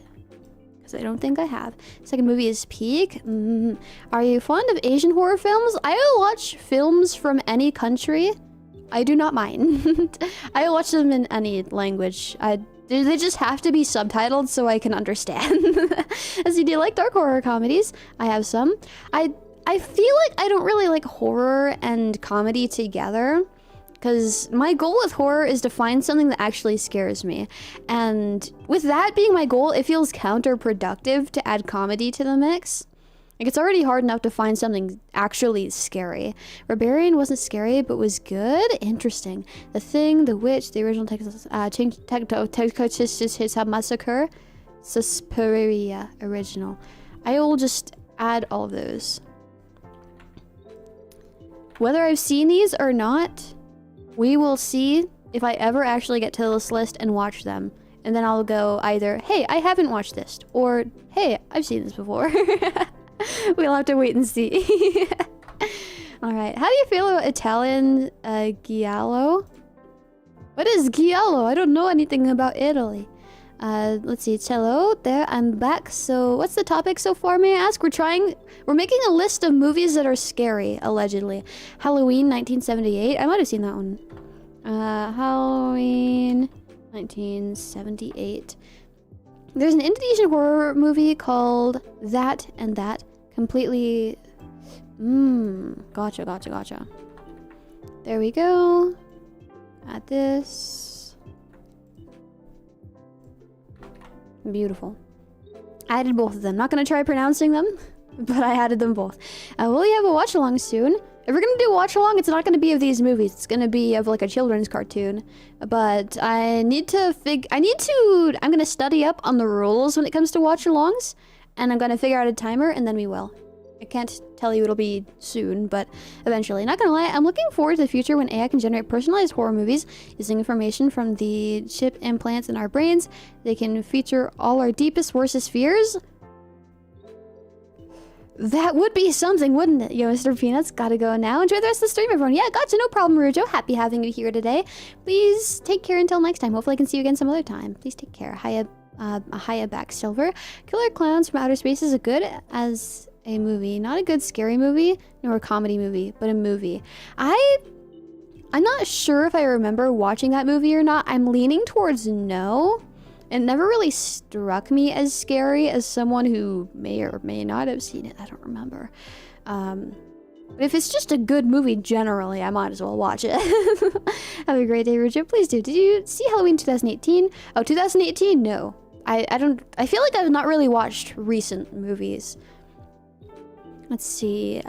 Because I don't think I have. Second movie is Peak. Are you fond of Asian horror films? I will watch films from any country. I do not mind. I will watch them in any language. They just have to be subtitled so I can understand. As you do like dark horror comedies, I have some. I feel like I don't really like horror and comedy together. Because my goal with horror is to find something that actually scares me. And with that being my goal, it feels counterproductive to add comedy to the mix. Like, it's already hard enough to find something actually scary. Barbarian wasn't scary, but was good? Interesting. The Thing, The Witch, the original Texas Chainsaw Massacre, Suspiria original. I will just add all of those. Whether I've seen these or not, we will see if I ever actually get to this list and watch them. And then I'll go either, hey, I haven't watched this, or hey, I've seen this before. We'll have to wait and see. Alright, how do you feel about Italian giallo? What is giallo? I don't know anything about Italy. Let's see. Hello there, I'm back. So what's the topic so far, may I ask? We're making a list of movies that are scary, allegedly. Halloween 1978. I might have seen that one. Halloween 1978. There's an Indonesian horror movie called That and That. Completely... Gotcha. There we go. Add this. Beautiful. I added both of them. Not gonna try pronouncing them, but I added them both. Will you have a watch along soon? If we're gonna do a watch along, it's not gonna be of these movies. It's gonna be of like a children's cartoon. But I'm gonna study up on the rules when it comes to watch alongs, and I'm gonna figure out a timer, and then we will. I can't tell you it'll be soon, but eventually. Not gonna lie, I'm looking forward to the future when AI can generate personalized horror movies using information from the chip implants in our brains. They can feature all our deepest, worstest fears. That would be something, wouldn't it? Yo, Mr. Peanuts, gotta go now. Enjoy the rest of the stream, everyone. Yeah, gotcha, no problem, Rujo. Happy having you here today. Please take care until next time. Hopefully I can see you again some other time. Please take care. Hiya back, Silver. Killer Clowns from Outer Space is good as a movie. Not a good scary movie, nor a comedy movie, but a movie. I'm not sure if I remember watching that movie or not. I'm leaning towards no. It never really struck me as scary as someone who may or may not have seen it. I don't remember. But if it's just a good movie generally, I might as well watch it. Have a great day, Richard. Please do. Did you see Halloween 2018? Oh, 2018? No. I feel like I've not really watched recent movies. Let's see.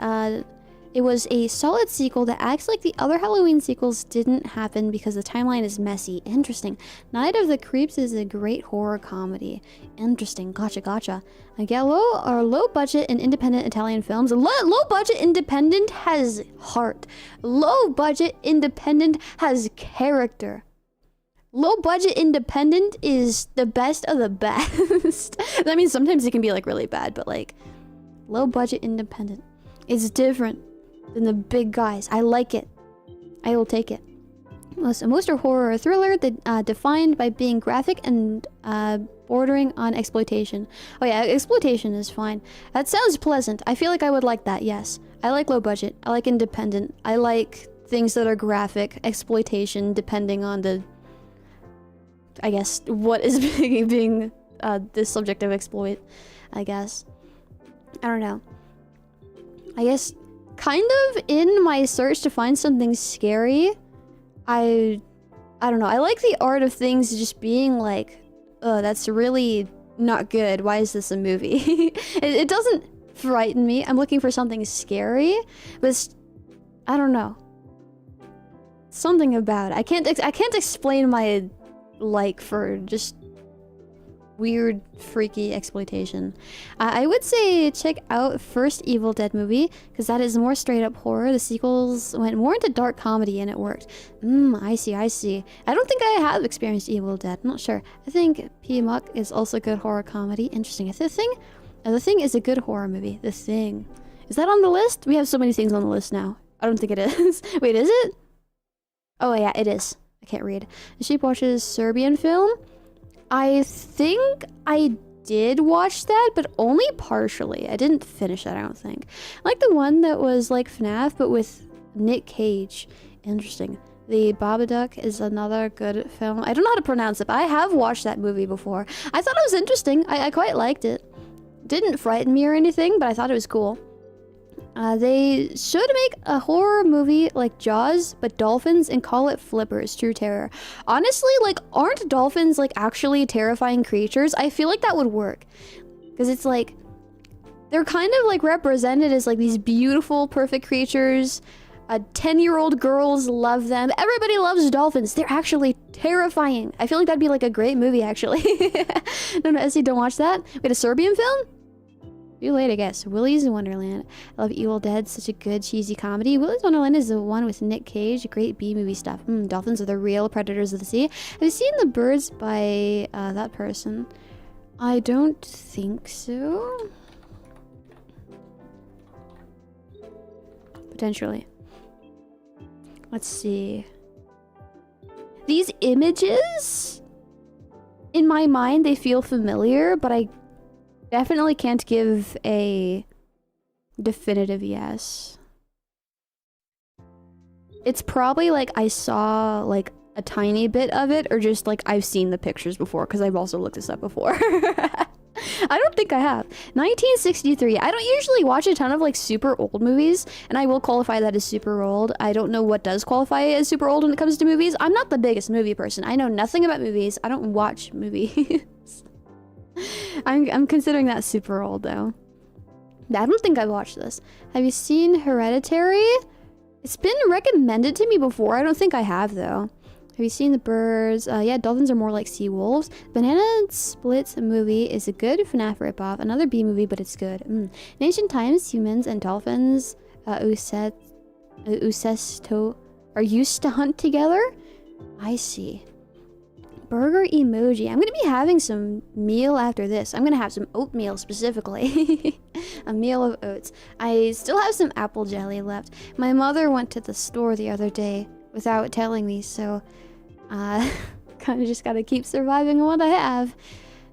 It was a solid sequel that acts like the other Halloween sequels didn't happen because the timeline is messy. Interesting. Night of the Creeps is a great horror comedy. Interesting. Gotcha. I get low budget and independent Italian films. Low budget independent has heart. Low budget independent has character. Low budget independent is the best of the best. That means sometimes it can be like really bad, but like low budget independent is different than the big guys. I like it. I will take it. Most are horror or thriller that defined by being graphic and bordering on exploitation. Oh yeah, exploitation is fine. That sounds pleasant. I feel like I would like that, yes. I like low budget. I like independent. I like things that are graphic. Exploitation, depending on the... I guess, what is being the subject of exploit, I guess. I don't know. I guess kind of in my search to find something scary, I don't know. I like the art of things just being like, oh, that's really not good. Why is this a movie? It doesn't frighten me. I'm looking for something scary, but I don't know. Something about it. I can't explain my like for just weird, freaky exploitation. I would say check out first Evil Dead movie, because that is more straight up horror. The sequels went more into dark comedy and it worked. I see. I don't think I have experienced Evil Dead. I'm not sure. I think P-Muck is also good horror comedy. Interesting. The Thing is a good horror movie. The Thing. Is that on the list? We have so many things on the list now. I don't think it is. Wait, is it? Oh yeah, it is. I can't read. The Sheep watches Serbian film. I think I did watch that, but only partially. I didn't finish that, I don't think. I like the one that was like FNAF, but with Nick Cage. Interesting. The Babadook is another good film. I don't know how to pronounce it, but I have watched that movie before. I thought it was interesting. I quite liked it. Didn't frighten me or anything, but I thought it was cool. They should make a horror movie like Jaws, but dolphins, and call it Flippers, True Terror. Honestly, like, aren't dolphins like actually terrifying creatures? I feel like that would work. Because it's like, they're kind of like represented as like these beautiful, perfect creatures. 10-year-old girls love them. Everybody loves dolphins. They're actually terrifying. I feel like that'd be like a great movie, actually. No, Essie, don't watch that. Wait, a Serbian film? Too late, I guess. Willy's Wonderland. I love Evil Dead. Such a good, cheesy comedy. Willy's Wonderland is the one with Nick Cage. Great B-movie stuff. Dolphins are the real predators of the sea. Have you seen The Birds by that person? I don't think so. Potentially. Let's see. These images, in my mind, they feel familiar, but I definitely can't give a definitive yes. It's probably like I saw like a tiny bit of it, or just like I've seen the pictures before, because I've also looked this up before. I don't think I have. 1963. I don't usually watch a ton of like super old movies, and I will qualify that as super old. I don't know what does qualify as super old when it comes to movies. I'm not the biggest movie person. I know nothing about movies. I don't watch movies. I'm considering that super old though. I don't think I've watched this. Have you seen Hereditary? It's been recommended to me before. I don't think I have though. Have you seen The Birds? Yeah, dolphins are more like sea wolves. Banana Splits movie is a good FNAF ripoff. Another B movie, but it's good. In ancient times, humans and dolphins are used to hunt together? I see. Burger emoji. I'm gonna be having some meal after this. I'm gonna have some oatmeal specifically. A meal of oats. I still have some apple jelly left. My mother went to the store the other day without telling me, so kind of just gotta keep surviving on what I have.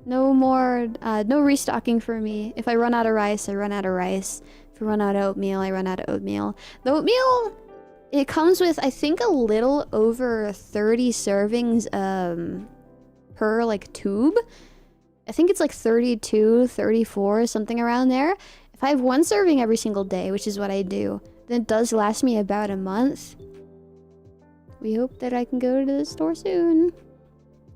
No more, no restocking for me. If I run out of rice, I run out of rice. If I run out of oatmeal, I run out of oatmeal. The oatmeal, it comes with, I think, a little over 30 servings per like tube. I think it's like 32, 34, something around there. If I have one serving every single day, which is what I do, then it does last me about a month. We hope that I can go to the store soon.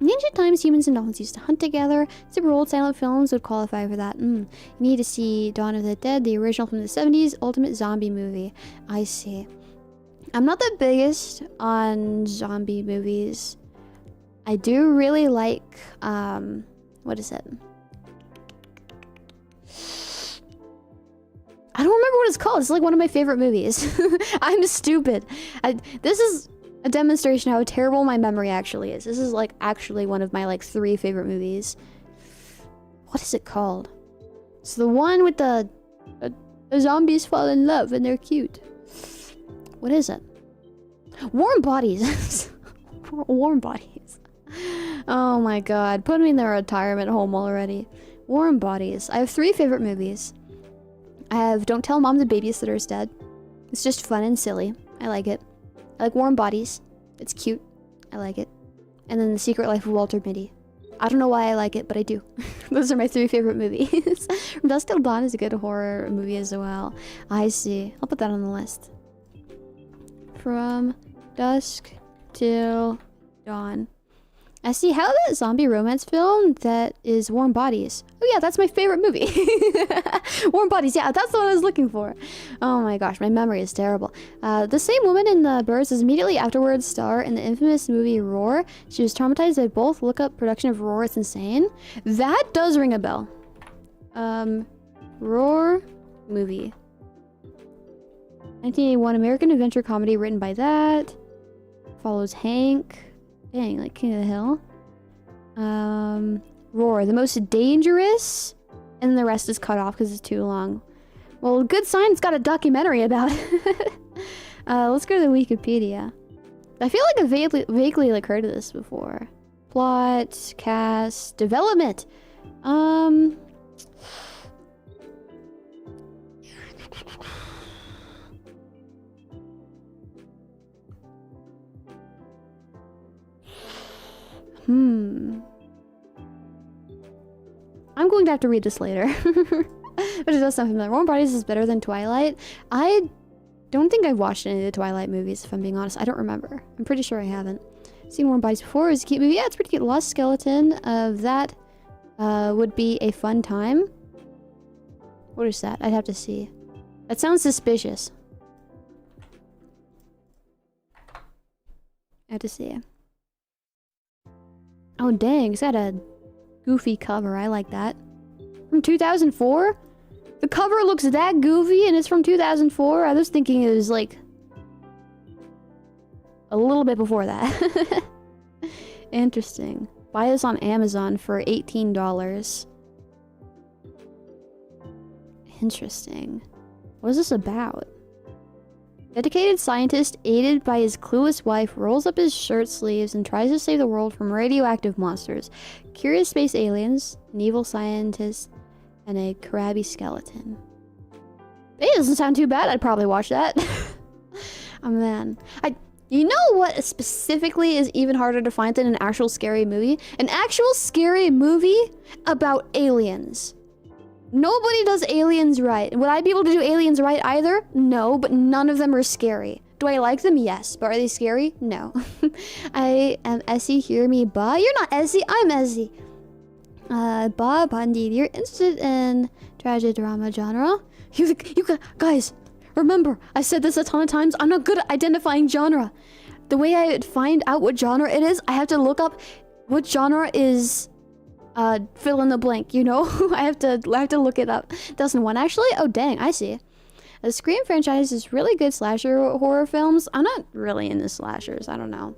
In ancient times, humans and dolphins used to hunt together. Super old silent films would qualify for that. You need to see Dawn of the Dead, the original from the 70s, ultimate zombie movie. I see. I'm not the biggest on zombie movies. I do really like, what is it? I don't remember what it's called. It's like one of my favorite movies. I'm stupid. This is a demonstration of how terrible my memory actually is. This is like actually one of my like 3 favorite movies. What is it called? It's the one with the zombies fall in love and they're cute. What is it? Warm Bodies. Warm Bodies. Oh my god. Put me in the retirement home already. Warm Bodies. I have 3 favorite movies. I have Don't Tell Mom the Babysitter's Dead. It's just fun and silly. I like it. I like Warm Bodies. It's cute. I like it. And then The Secret Life of Walter Mitty. I don't know why I like it, but I do. Those are my 3 favorite movies. From Dusk Till Dawn is a good horror movie as well. I see. I'll put that on the list. From Dusk Till Dawn. I see how that zombie romance film that is Warm Bodies. Oh yeah, that's my favorite movie. Warm Bodies, yeah, that's the one I was looking for. Oh my gosh, my memory is terrible. The same woman in The Birds was immediately afterwards star in the infamous movie Roar. She was traumatized by both. Look up production of Roar, it's insane. That does ring a bell. Roar movie. 1981 American adventure comedy written by that. Follows Hank. Dang, like King of the Hill. Roar, the most dangerous, and the rest is cut off because it's too long. Well, good sign, it's got a documentary about it. Let's go to the Wikipedia. I feel like I vaguely like heard of this before. Plot, cast, development. I'm going to have to read this later. But it does sound familiar. Warm Bodies is better than Twilight. I don't think I've watched any of the Twilight movies, if I'm being honest. I don't remember. I'm pretty sure I haven't. Seen Warm Bodies before. It was a cute movie. Yeah, it's pretty cute. Lost Skeleton of that would be a fun time. What is that? I'd have to see. That sounds suspicious. I have to see it. Oh dang, it's got a goofy cover. I like that. From 2004? The cover looks that goofy and it's from 2004? I was thinking it was like a little bit before that. Interesting. Buy this on Amazon for $18. Interesting. What is this about? Dedicated scientist, aided by his clueless wife, rolls up his shirt sleeves and tries to save the world from radioactive monsters, curious space aliens, an evil scientist, and a crabby skeleton. Hey, doesn't sound too bad. I'd probably watch that. Oh man. You know what specifically is even harder to find than an actual scary movie? An actual scary movie about aliens. Nobody does aliens right. Would I be able to do aliens right either? No, but none of them are scary. Do I like them? Yes. But are they scary? No. I am Essie, hear me, ba. You're not Essie, I'm Essie. Ba, indeed. You're interested in tragic drama genre? You guys, remember, I said this a ton of times. I'm not good at identifying genre. The way I find out what genre it is, I have to look up what genre is... fill in the blank, you know? I have to look it up. 2001 actually? Oh dang, I see. The Scream franchise is really good slasher horror films. I'm not really into slashers, I don't know.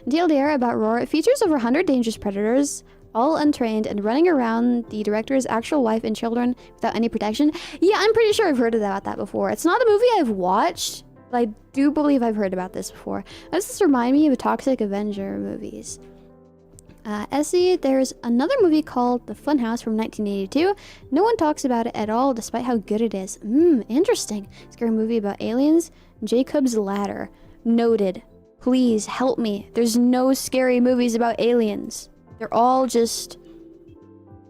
TLDR about Roar. It features over 100 dangerous predators, all untrained and running around the director's actual wife and children without any protection. Yeah, I'm pretty sure I've heard about that before. It's not a movie I've watched, but I do believe I've heard about this before. Does this remind me of Toxic Avenger movies? Essie, there's another movie called The Funhouse from 1982. No one talks about it at all, despite how good it is. Interesting. Scary movie about aliens. Jacob's Ladder. Noted. Please help me. There's no scary movies about aliens. They're all just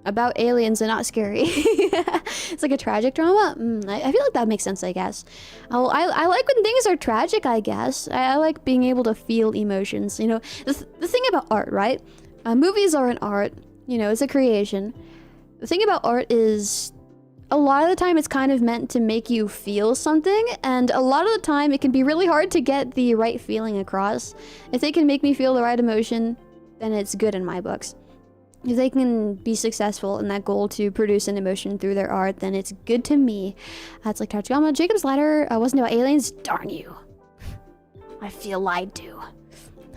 about aliens and not scary. It's like a tragic drama. I feel like that makes sense, I guess. I like when things are tragic, I guess. I like being able to feel emotions. You know, the thing about art, right? Movies are an art, you know, it's a creation. The thing about art is, a lot of the time it's kind of meant to make you feel something, and a lot of the time it can be really hard to get the right feeling across. If they can make me feel the right emotion, then it's good in my books. If they can be successful in that goal to produce an emotion through their art, then it's good to me. It's like Tachigama. Jacob's Ladder wasn't about aliens? Darn you. I feel lied to.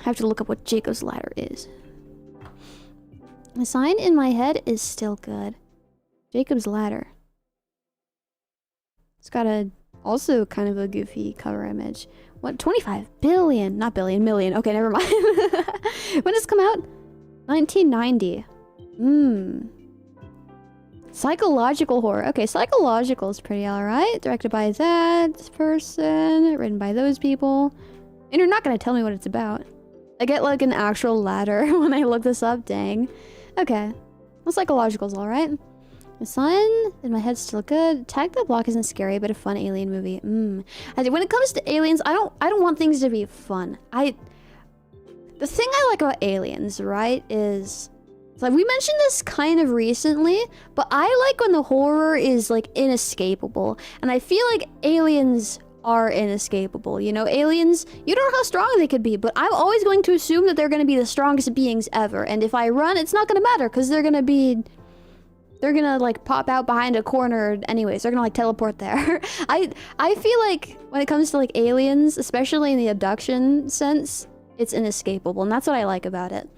I have to look up what Jacob's Ladder is. The sign in my head is still good. Jacob's Ladder. It's got also kind of a goofy cover image. What? 25 billion? Not billion, million. Okay, never mind. When did this come out? 1990. Psychological horror. Okay, psychological is pretty alright. Directed by that person. Written by those people. And you're not gonna tell me what it's about. I get like an actual ladder when I look this up, dang. Okay. Well, psychological's alright. The sign in my head's still good. Attack the Block isn't scary, but a fun alien movie. When it comes to aliens, I don't want things to be fun. The thing I like about aliens, right, is... like, we mentioned this kind of recently, but I like when the horror is, like, inescapable. And I feel like aliens are inescapable, you know? Aliens, you don't know how strong they could be, but I'm always going to assume that they're going to be the strongest beings ever. And if I run, it's not going to matter, because they're going to, like, pop out behind a corner anyways. They're going to, like, teleport there. I feel like when it comes to, like, aliens, especially in the abduction sense, it's inescapable, and that's what I like about it.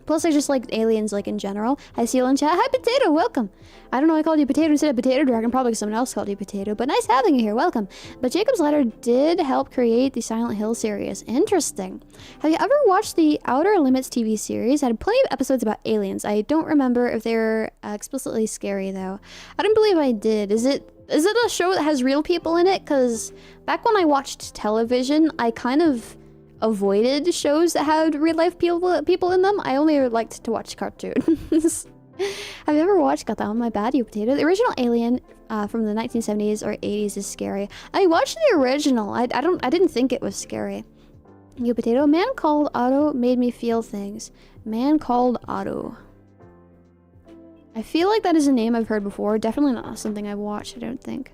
Plus, I just like aliens, like, in general. Hi, Seal in chat. Hi, Potato, welcome. I don't know why I called you Potato instead of Potato Dragon. Probably someone else called you Potato, but nice having you here. Welcome. But Jacob's Ladder did help create the Silent Hill series. Interesting. Have you ever watched the Outer Limits TV series? It had plenty of episodes about aliens. I don't remember if they were explicitly scary, though. I don't believe I did. Is it a show that has real people in it? Because back when I watched television, I kind of avoided shows that had real-life people in them. I only liked to watch cartoons. Have you ever watched... Got that on my bad, you Potato. The original Alien from the 1970s or 80s is scary. I watched the original. I didn't think it was scary. You Potato. Man Called Otto made me feel things. Man Called Otto. I feel like that is a name I've heard before. Definitely not something I've watched, I don't think.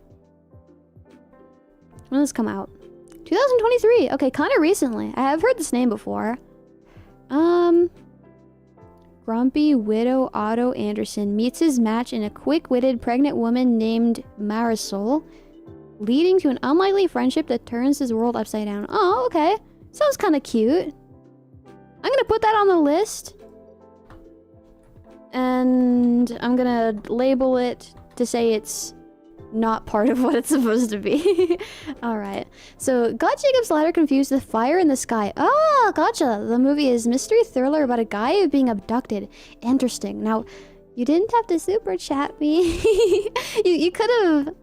When did this come out? 2023. Okay, kind of recently. I have heard this name before. Grumpy widow Otto Anderson meets his match in a quick-witted pregnant woman named Marisol, leading to an unlikely friendship that turns his world upside down. Oh, okay. Sounds kind of cute. I'm gonna put that on the list. And I'm gonna label it to say it's not part of what it's supposed to be. Alright. So, got Jacob's Ladder confused with Fire in the Sky. Oh, gotcha. The movie is mystery thriller about a guy being abducted. Interesting. Now, you didn't have to super chat me. you could have...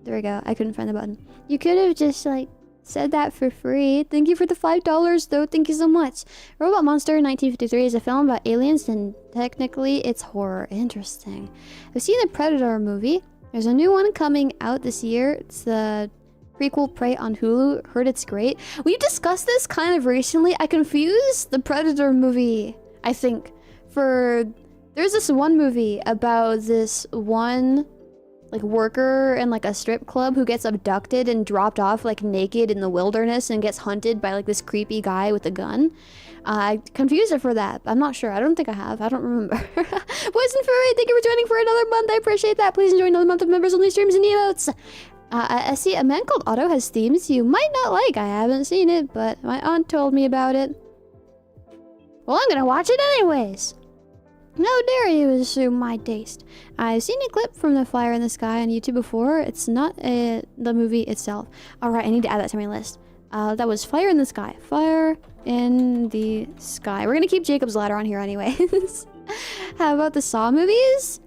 there we go. I couldn't find the button. You could have just, like, said that for free. Thank you for the $5, though. Thank you so much. Robot Monster 1953 is a film about aliens, and technically it's horror. Interesting. I've seen the Predator movie. There's a new one coming out this year. It's the prequel Prey on Hulu. Heard it's great. We've discussed this kind of recently. I confused the Predator movie, I think, for... There's this one movie about this one... like worker in like a strip club who gets abducted and dropped off like naked in the wilderness and gets hunted by like this creepy guy with a gun. I confused it for that. I'm not sure. I don't think I have. I don't remember. Poison Furry, thank you for joining for another month. I appreciate that. Please enjoy another month of members only streams and emotes. I see a man called Otto has themes you might not like. I haven't seen it, but my aunt told me about it. Well, I'm gonna watch it anyways. How dare you assume my taste. I've seen a clip from the Fire in the Sky on YouTube before. It's not the movie itself. Alright, I need to add that to my list. That was Fire in the Sky. Fire in the Sky. We're gonna keep Jacob's Ladder on here anyways. How about the Saw movies?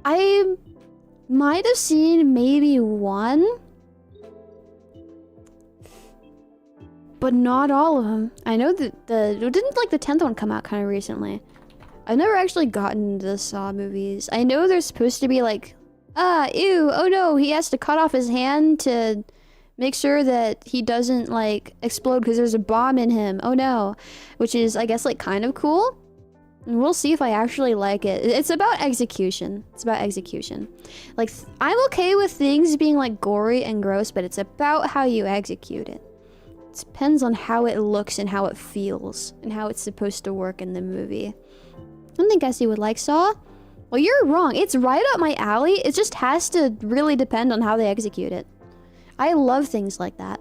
I might have seen maybe one, but not all of them. I know that didn't like the 10th one come out kind of recently. I've never actually gotten the Saw movies. I know they're supposed to be like, ew, oh no, he has to cut off his hand to make sure that he doesn't like explode because there's a bomb in him. Oh no. Which is, I guess, like kind of cool. And we'll see if I actually like it. It's about execution. It's about execution. Like, I'm okay with things being like gory and gross, but it's about how you execute it. It depends on how it looks and how it feels and how it's supposed to work in the movie. I don't think Essie would like Saw. Well, you're wrong. It's right up my alley. It just has to really depend on how they execute it. I love things like that.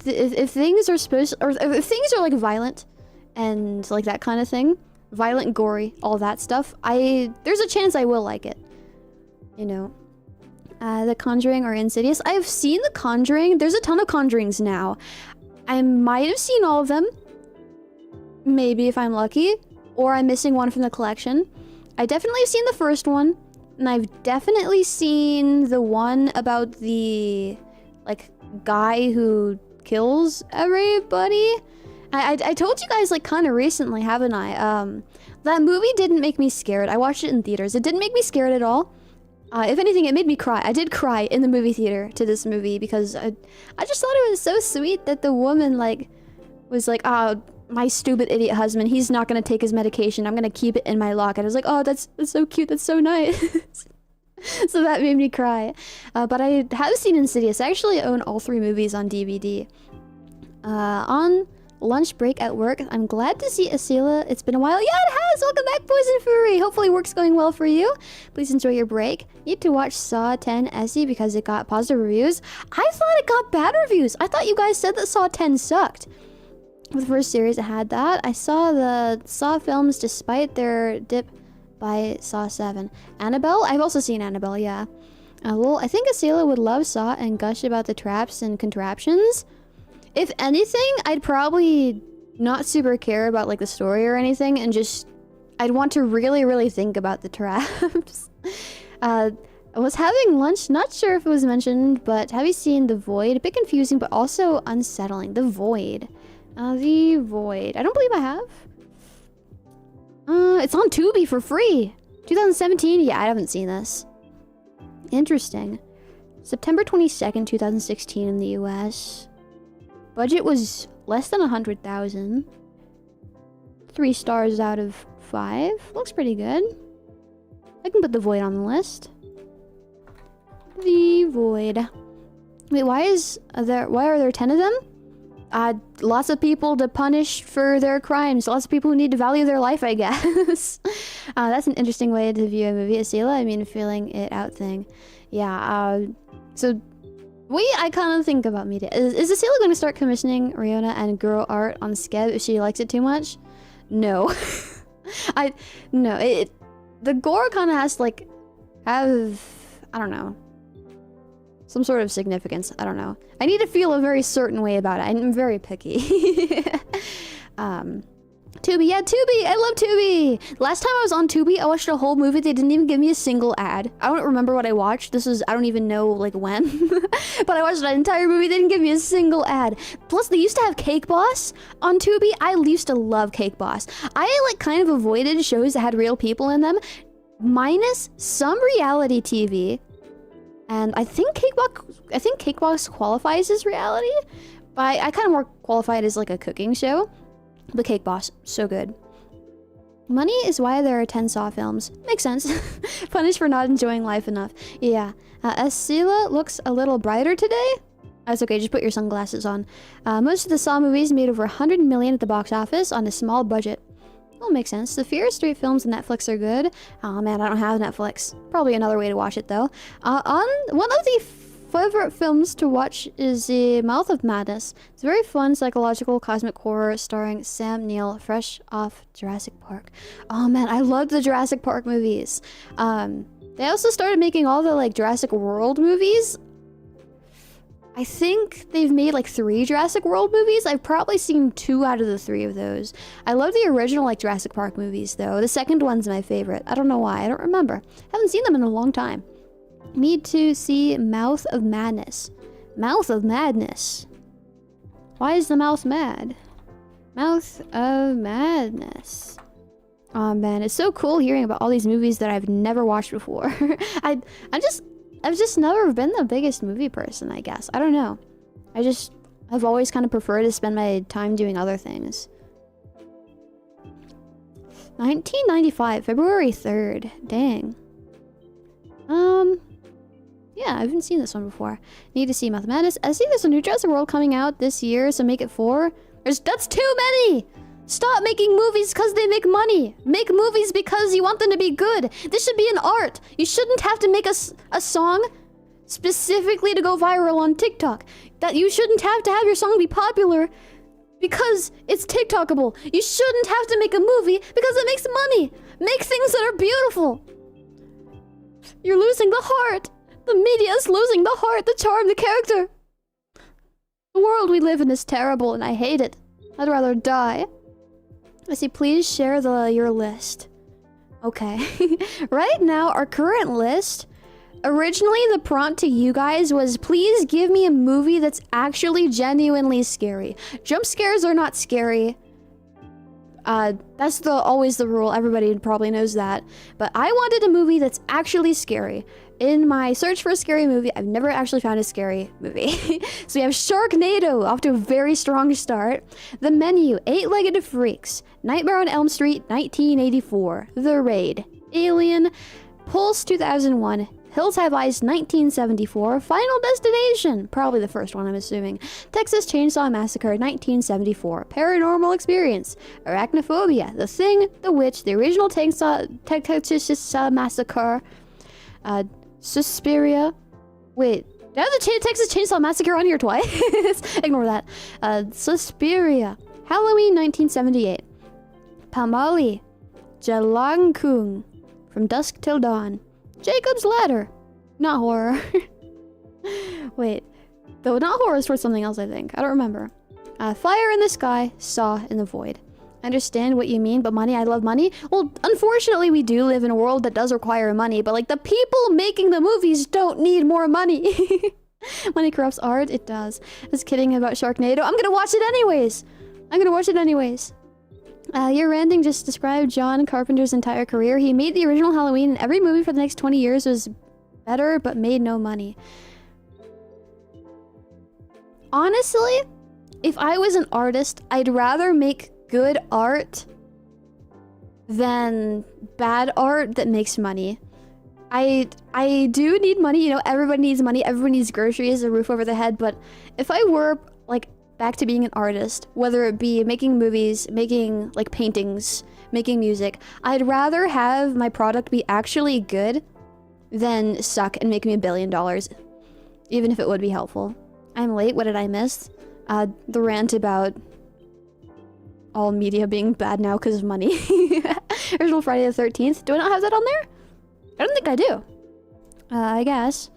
If things are supposed, or if things are like violent and like that kind of thing, violent, gory, all that stuff, there's a chance I will like it. You know. The Conjuring or Insidious. I've seen The Conjuring. There's a ton of Conjurings now. I might have seen all of them. Maybe if I'm lucky. Or I'm missing one from the collection. I definitely have seen the first one. And I've definitely seen the one about the, like, guy who kills everybody. I told you guys, like, kind of recently, haven't I? That movie didn't make me scared. I watched it in theaters. It didn't make me scared at all. If anything, it made me cry. I did cry in the movie theater to this movie because I just thought it was so sweet that the woman, like, was like, oh, my stupid idiot husband, he's not gonna take his medication. I'm gonna keep it in my locker. I was like, oh, that's so cute. That's so nice. So that made me cry. But I have seen Insidious. I actually own all 3 movies on DVD. On lunch break at work, I'm glad to see Esila. It's been a while. Yeah, it has! Welcome back, Poison Fury! Hopefully work's going well for you. Please enjoy your break. Need to watch Saw 10 Essie because it got positive reviews. I thought it got bad reviews. I thought you guys said that Saw 10 sucked. The first series, it had that. I saw the Saw films despite their dip by Saw 7. Annabelle? I've also seen Annabelle, yeah. Well, I think Esila would love Saw and gush about the traps and contraptions. If anything, I'd probably not super care about like the story or anything, and just I'd want to really, really think about the traps. I was having lunch, not sure if it was mentioned, but have you seen The Void? A bit confusing, but also unsettling. The Void. The Void. I don't believe I have. It's on Tubi for free. 2017? Yeah, I haven't seen this. Interesting. September 22nd, 2016 in the US. Budget was less than 100,000. 3 stars out of 5. Looks pretty good. I can put The Void on the list. The Void. Wait, why are there 10 of them? Lots of people to punish for their crimes. Lots of people who need to value their life, I guess. That's an interesting way to view a movie, Esila. I mean, feeling it out thing. Yeah, so... I kind of think about media. Is Esila going to start commissioning Riona and Girl art on Skeb if she likes it too much? No. The gore kind of has to, like, have... I don't know. Some sort of significance. I don't know. I need to feel a very certain way about it. I'm very picky. Tubi. Yeah, Tubi. I love Tubi. Last time I was on Tubi, I watched a whole movie. They didn't even give me a single ad. I don't remember what I watched. I don't even know, like, when. But I watched an entire movie. They didn't give me a single ad. Plus, they used to have Cake Boss on Tubi. I used to love Cake Boss. I, like, kind of avoided shows that had real people in them, minus some reality TV. And I think Cake Boss qualifies as reality, but I kind of more qualify it as like a cooking show. But Cake Boss, so good. Money is why there are 10 Saw films. Makes sense. Punished for not enjoying life enough. Yeah. Esila looks a little brighter today. That's okay, just put your sunglasses on. Most of the Saw movies made over 100 million at the box office on a small budget. Well, makes sense. The Fear Street films on Netflix are good. Oh man, I don't have Netflix. Probably another way to watch it though. On one of the favorite films to watch is The Mouth of Madness. It's a very fun psychological cosmic horror starring Sam Neill, fresh off Jurassic Park. Oh man, I love the Jurassic Park movies. They also started making all the like Jurassic World movies. I think they've made like 3 Jurassic World movies. I've probably seen 2 out of the 3 of those. I love the original like Jurassic Park movies though. The second one's my favorite. I don't know why. I don't remember. Haven't seen them in a long time. Need to see Mouth of Madness. Mouth of Madness. Why is the mouth mad? Mouth of Madness. Oh man, it's so cool hearing about all these movies that I've never watched before. I've just never been the biggest movie person, I guess. I don't know. I've always kind of preferred to spend my time doing other things. 1995, February 3rd. Dang. Yeah, I haven't seen this one before. Need to see Mouth of Madness. I see there's a new Jurassic World coming out this year, so make it 4. That's too many! Stop making movies because they make money. Make movies because you want them to be good. This should be an art. You shouldn't have to make a song specifically to go viral on TikTok. That you shouldn't have to have your song be popular because it's TikTokable. You shouldn't have to make a movie because it makes money. Make things that are beautiful. You're losing the heart. The media is losing the heart, the charm, the character. The world we live in is terrible and I hate it. I'd rather die. I see, please share your list. Okay. Right now, our current list, originally the prompt to you guys was, please give me a movie that's actually genuinely scary. Jump scares are not scary. That's always the rule. Everybody probably knows that. But I wanted a movie that's actually scary. In my search for a scary movie, I've never actually found a scary movie. So we have Sharknado, off to a very strong start. The Menu, Eight-Legged Freaks, Nightmare on Elm Street, 1984, The Raid, Alien, Pulse 2001, Hills Have Eyes 1974, Final Destination, probably the first one I'm assuming, Texas Chainsaw Massacre 1974, Paranormal Experience, Arachnophobia, The Thing, The Witch, the original Texas Massacre, Suspiria. Wait, did I have the Texas Chainsaw Massacre on here twice? Ignore that. Suspiria, Halloween 1978, Pamali, Jalangkung, From Dusk Till Dawn, Jacob's Ladder, not horror. Wait, though not horror is for something else, I think. I don't remember. Fire in the Sky, Saw in the Void. I understand what you mean, but money, I love money. Well, unfortunately, we do live in a world that does require money, but like the people making the movies don't need more money. Money corrupts art, it does. I was kidding about Sharknado. I'm gonna watch it anyways. Your ending just described John Carpenter's entire career. He made the original Halloween, and every movie for the next 20 years was better, but made no money. Honestly, if I was an artist, I'd rather make good art than bad art that makes money. I do need money, you know, everybody needs money, everyone needs groceries, a roof over their head, but if I were, like, back to being an artist, whether it be making movies, making, like, paintings, making music, I'd rather have my product be actually good than suck and make me $1 billion, even if it would be helpful. I'm late, what did I miss? The rant about all media being bad now because of money. Original Friday the 13th. Do I not have that on there? I don't think I do. I guess.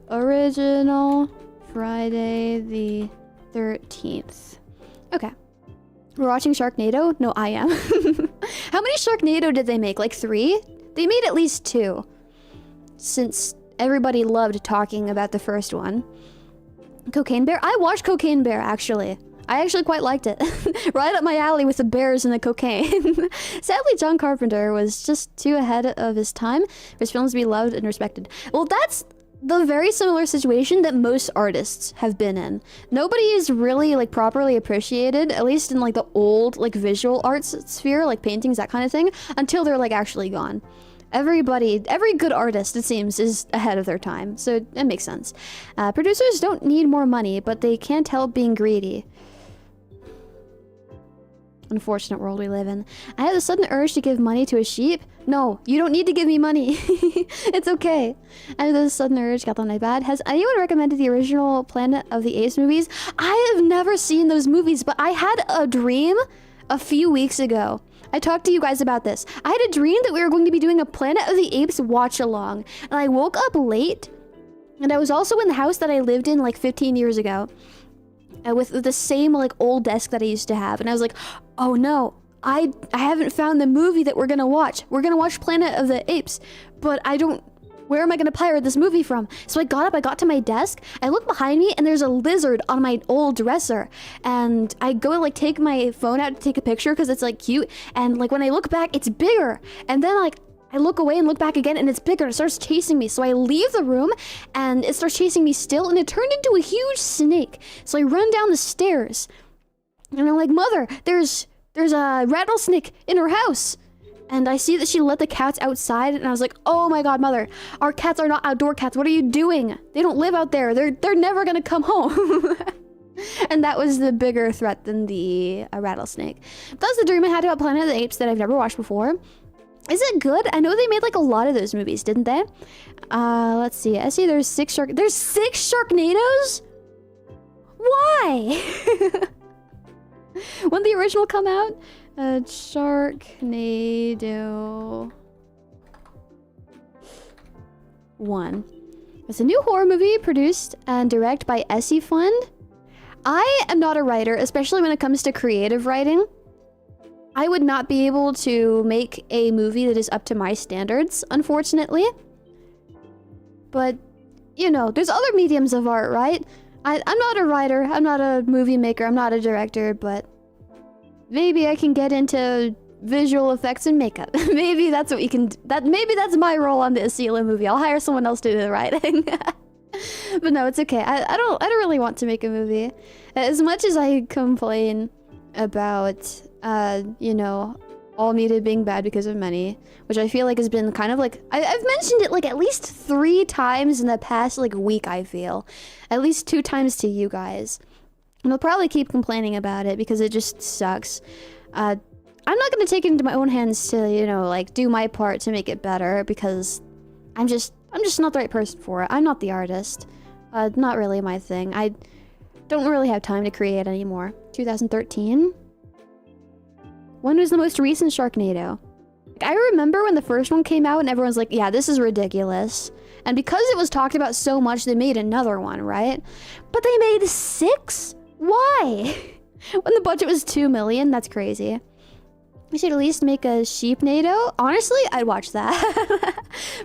Original Friday the 13th. Okay. We're watching Sharknado? No, I am. How many Sharknado did they make? Like 3? They made at least 2. Since everybody loved talking about the first one. Cocaine Bear? I watched Cocaine Bear, actually. I actually quite liked it. Right up my alley with the bears and the cocaine. Sadly, John Carpenter was just too ahead of his time for his films to be loved and respected. Well, that's the very similar situation that most artists have been in. Nobody is really, like, properly appreciated, at least in, like, the old, like, visual arts sphere, like paintings, that kind of thing, until they're, like, actually gone. Every good artist, it seems, is ahead of their time, so it makes sense. Producers don't need more money, but they can't help being greedy. Unfortunate world we live in. I have a sudden urge to give money to a sheep. No, you don't need to give me money. It's okay. I have this sudden urge, got on my bad. Has anyone recommended the original Planet of the Apes movies? I have never seen those movies, but I had a dream a few weeks ago. I talked to you guys about this. I had a dream that we were going to be doing a Planet of the Apes watch along, and I woke up late, and I was also in the house that I lived in like 15 years ago. With the same, like, old desk that I used to have. And I was like, oh no, I haven't found the movie that we're gonna watch. We're gonna watch Planet of the Apes, but where am I gonna pirate this movie from? So I got up, I got to my desk, I look behind me, and there's a lizard on my old dresser. And I go to, like, take my phone out to take a picture because it's, like, cute. And, like, when I look back, it's bigger. And then, like, I look away and look back again, and it's bigger. It starts chasing me. So I leave the room, and it starts chasing me still, and it turned into a huge snake. So I run down the stairs, and I'm like, Mother, there's a rattlesnake in her house. And I see that she let the cats outside, and I was like, oh my god, Mother, our cats are not outdoor cats. What are you doing? They don't live out there. They're never gonna come home. And that was the bigger threat than the rattlesnake. But that was the dream I had about Planet of the Apes that I've never watched before. Is it good? I know they made, like, a lot of those movies, didn't they? Let's see. I see there's 6 Sharknadoes? Why? When did the original come out? Sharknado 1. It's a new horror movie produced and directed by Esila. I am not a writer, especially when it comes to creative writing. I would not be able to make a movie that is up to my standards, unfortunately. But, you know, there's other mediums of art, right? I'm not a writer, I'm not a movie maker, I'm not a director, but maybe I can get into visual effects and makeup. Maybe that's what we can... Maybe that's my role on the Esila movie. I'll hire someone else to do the writing. But no, it's okay. I don't really want to make a movie. As much as I complain about... you know, all media being bad because of money, which I feel like has been kind of like... I've mentioned it like at least 3 times in the past like week, I feel. At least 2 times to you guys. And I'll probably keep complaining about it because it just sucks. I'm not going to take it into my own hands to, you know, like do my part to make it better because I'm just not the right person for it. I'm not the artist. Not really my thing. I don't really have time to create anymore. 2013? When was the most recent Sharknado? Like, I remember when the first one came out and everyone's like, yeah, this is ridiculous. And because it was talked about so much, they made another one, right? But they made 6? Why? When the budget was $2 million? That's crazy. We should at least make a Sheepnado. Honestly, I'd watch that.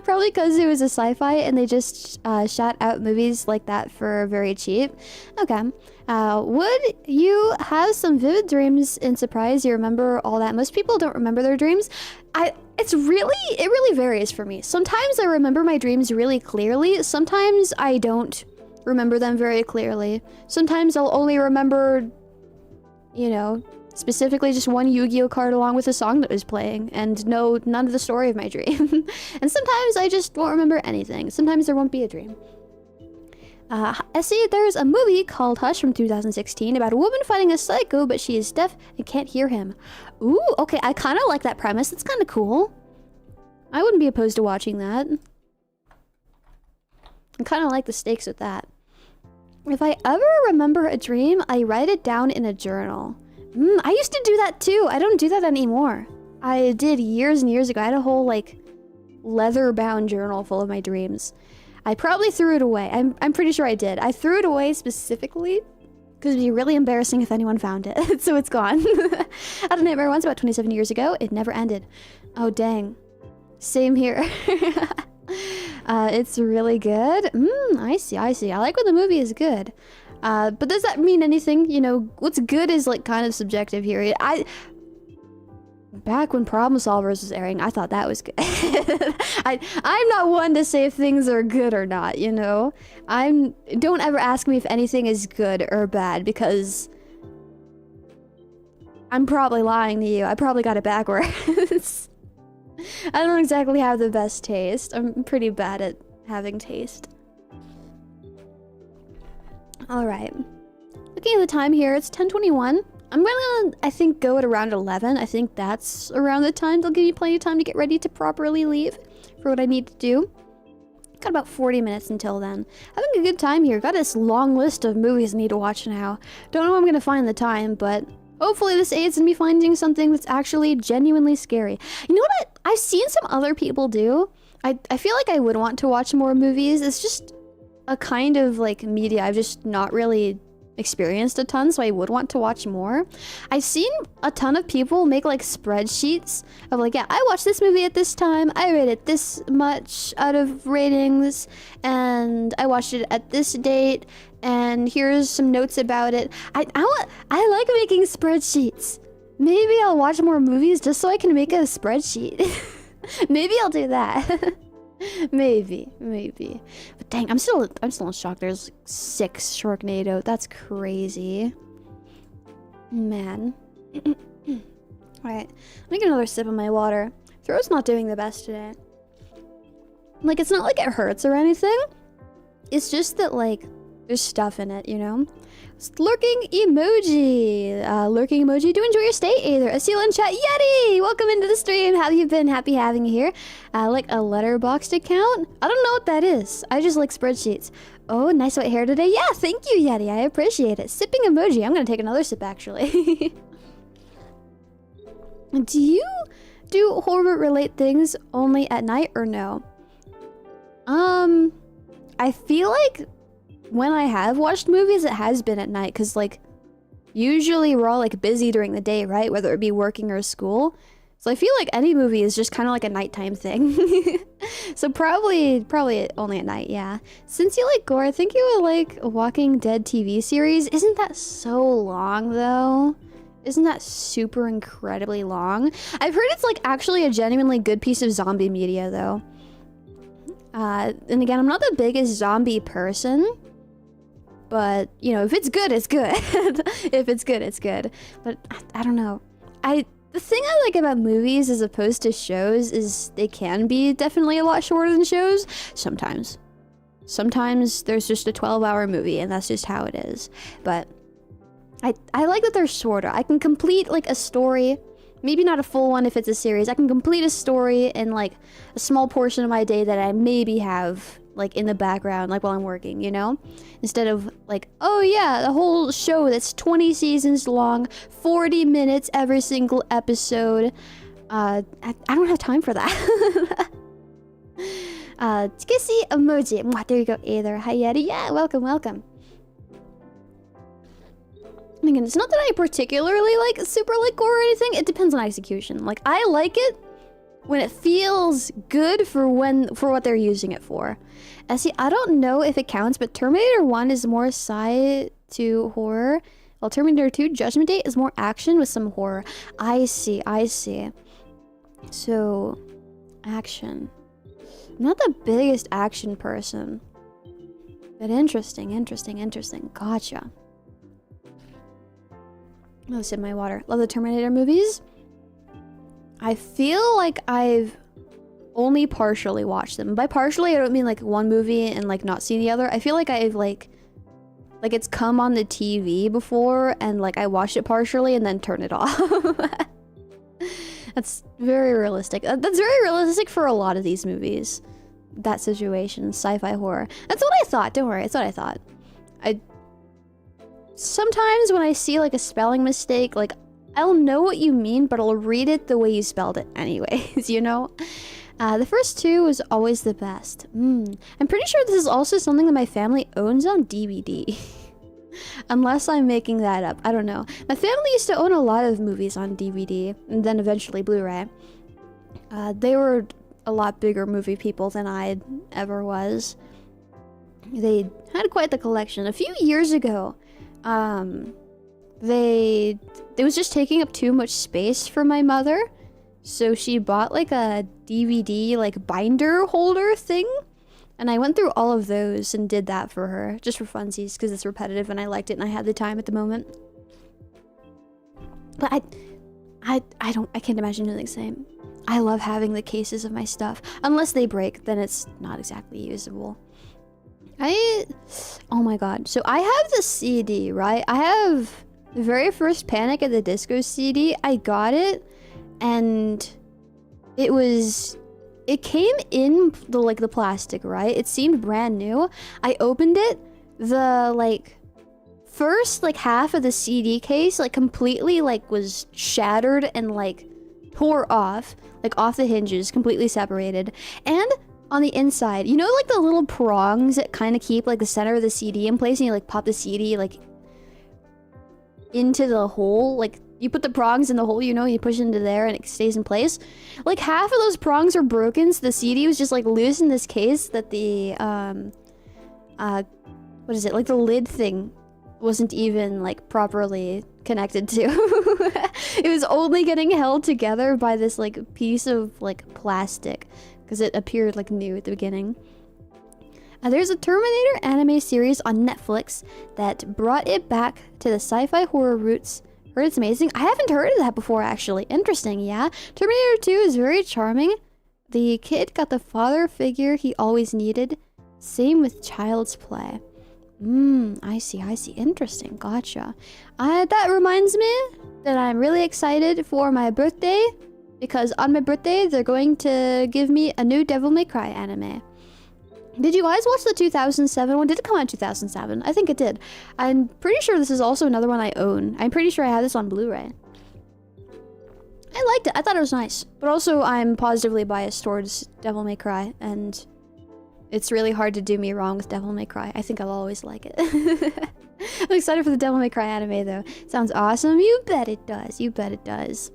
Probably because it was a sci-fi and they just shot out movies like that for very cheap. Okay. Would you have some vivid dreams and surprise you remember all that? Most people don't remember their dreams. It really varies for me. Sometimes I remember my dreams really clearly. Sometimes I don't remember them very clearly. Sometimes I'll only remember, you know, Specifically just one Yu-Gi-Oh card along with a song that was playing, and none of the story of my dream. And sometimes I just won't remember anything. Sometimes there won't be a dream. Essie, there's a movie called Hush from 2016 about a woman fighting a psycho, but she is deaf and can't hear him. Ooh, okay, I kind of like that premise. That's kind of cool. I wouldn't be opposed to watching that. I kind of like the stakes with that. If I ever remember a dream, I write it down in a journal. I used to do that too. I don't do that anymore. I did years and years ago. I had a whole, like, leather-bound journal full of my dreams. I probably threw it away. I'm pretty sure I did. I threw it away specifically because it'd be really embarrassing if anyone found it. So it's gone. I had a nightmare once about 27 years ago. It never ended. Oh, dang. Same here. It's really good. I see. I like when the movie is good. But does that mean anything? You know, what's good is, like, kind of subjective here. Back when Problem Solvers was airing, I thought that was good. I'm not one to say if things are good or not, you know? Don't ever ask me if anything is good or bad, because I'm probably lying to you. I probably got it backwards. I don't exactly have the best taste. I'm pretty bad at having taste. Alright. Looking at the time here, it's 10:21. I'm gonna, I think, go at around 11. I think that's around the time they'll give me plenty of time to get ready to properly leave for what I need to do. Got about 40 minutes until then. Having a good time here. Got this long list of movies I need to watch now. Don't know when I'm gonna find the time, but hopefully this aids in me finding something that's actually genuinely scary. You know what I've seen some other people do? I feel like I would want to watch more movies. It's just a kind of, like, media I've just not really experienced a ton, so I would want to watch more. I've seen a ton of people make, like, spreadsheets of, like, yeah, I watched this movie at this time, I rated this much out of ratings, and I watched it at this date, and here's some notes about it. I like making spreadsheets. Maybe I'll watch more movies just so I can make a spreadsheet. Maybe I'll do that. Maybe. But dang, I'm still in shock. There's like 6 Sharknado. That's crazy. Man. Alright, let me get another sip of my water. Throat's not doing the best today. Like, it's not like it hurts or anything. It's just that, like, there's stuff in it, you know? Lurking emoji. Lurking emoji. Do enjoy your stay, either. Esila in chat. Yeti! Welcome into the stream. How have you been? Happy having you here. Like a letterboxed account? I don't know what that is. I just like spreadsheets. Oh, nice white hair today. Yeah, thank you, Yeti. I appreciate it. Sipping emoji. I'm gonna take another sip, actually. Do you do horror-relate things only at night or no? I feel like when I have watched movies, it has been at night, because, like, usually we're all, like, busy during the day, right? Whether it be working or school. So I feel like any movie is just kind of like a nighttime thing. So probably only at night, yeah. Since you like gore, I think you would like a Walking Dead TV series. Isn't that so long, though? Isn't that super incredibly long? I've heard it's, like, actually a genuinely good piece of zombie media, though. And again, I'm not the biggest zombie person. But, you know, if it's good, it's good. If it's good, it's good. But I don't know. The thing I like about movies as opposed to shows is they can be definitely a lot shorter than shows. Sometimes. Sometimes there's just a 12-hour movie and that's just how it is. But I like that they're shorter. I can complete, like, a story. Maybe not a full one if it's a series. I can complete a story in, like, a small portion of my day that I maybe have, like, in the background, like, while I'm working, you know? Instead of, like, oh yeah, the whole show that's 20 seasons long, 40 minutes every single episode. I don't have time for that. Kissy emoji. Mwah, there you go, Either. Hi, Yeti. Yeah, welcome. Again, it's not that I particularly like super like gore or anything. It depends on execution. Like, I like it when it feels good for what they're using it for. See, I don't know if it counts, but Terminator 1 is more sci to horror, while Terminator 2 Judgment Day is more action with some horror. I see. So, action. I'm not the biggest action person, but interesting. Gotcha. I'll sip my water. Love the Terminator movies. I feel like I've only partially watched them. By partially, I don't mean like one movie and like not seen the other. I feel like I've like it's come on the TV before and like I watched it partially and then turned it off. That's very realistic. That's very realistic for a lot of these movies. That situation, sci-fi horror. That's what I thought. Don't worry, that's what I thought. Sometimes when I see like a spelling mistake, like I'll know what you mean, but I'll read it the way you spelled it anyways, you know? The first two was always the best. I'm pretty sure this is also something that my family owns on DVD. Unless I'm making that up. I don't know. My family used to own a lot of movies on DVD, and then eventually Blu-ray. They were a lot bigger movie people than I ever was. They had quite the collection. A few years ago, they was just taking up too much space for my mother. So she bought like a DVD like binder holder thing. And I went through all of those and did that for her. Just for funsies, because it's repetitive and I liked it and I had the time at the moment. But I can't imagine doing the same. I love having the cases of my stuff. Unless they break, then it's not exactly usable. Oh my god. So I have the CD, right? I have the very first Panic at the Disco CD. I got it and it came in the plastic, right? It seemed brand new. I opened it, the first half of the CD case completely was shattered and tore off the hinges, completely separated. And on the inside, you know the little prongs that kind of keep the center of the CD in place, and you pop the CD into the hole, you put the prongs in the hole, you know, you push it into there and it stays in place. Half of those prongs are broken, so the CD was just loose in this case that the what is it, the lid thing wasn't even properly connected to. It was only getting held together by this piece of plastic, because it appeared new at the beginning. There's a Terminator anime series on Netflix that brought it back to the sci-fi horror roots. Heard it's amazing. I haven't heard of that before, actually. Interesting, yeah. Terminator 2 is very charming. The kid got the father figure he always needed. Same with Child's Play. I see. Interesting. Gotcha. That reminds me that I'm really excited for my birthday, because on my birthday, they're going to give me a new Devil May Cry anime. Did you guys watch the 2007 one? Did it come out in 2007? I think it did. I'm pretty sure this is also another one I own. I'm pretty sure I have this on Blu-ray. I liked it. I thought it was nice. But also, I'm positively biased towards Devil May Cry, and it's really hard to do me wrong with Devil May Cry. I think I'll always like it. I'm excited for the Devil May Cry anime, though. Sounds awesome. You bet it does. You bet it does.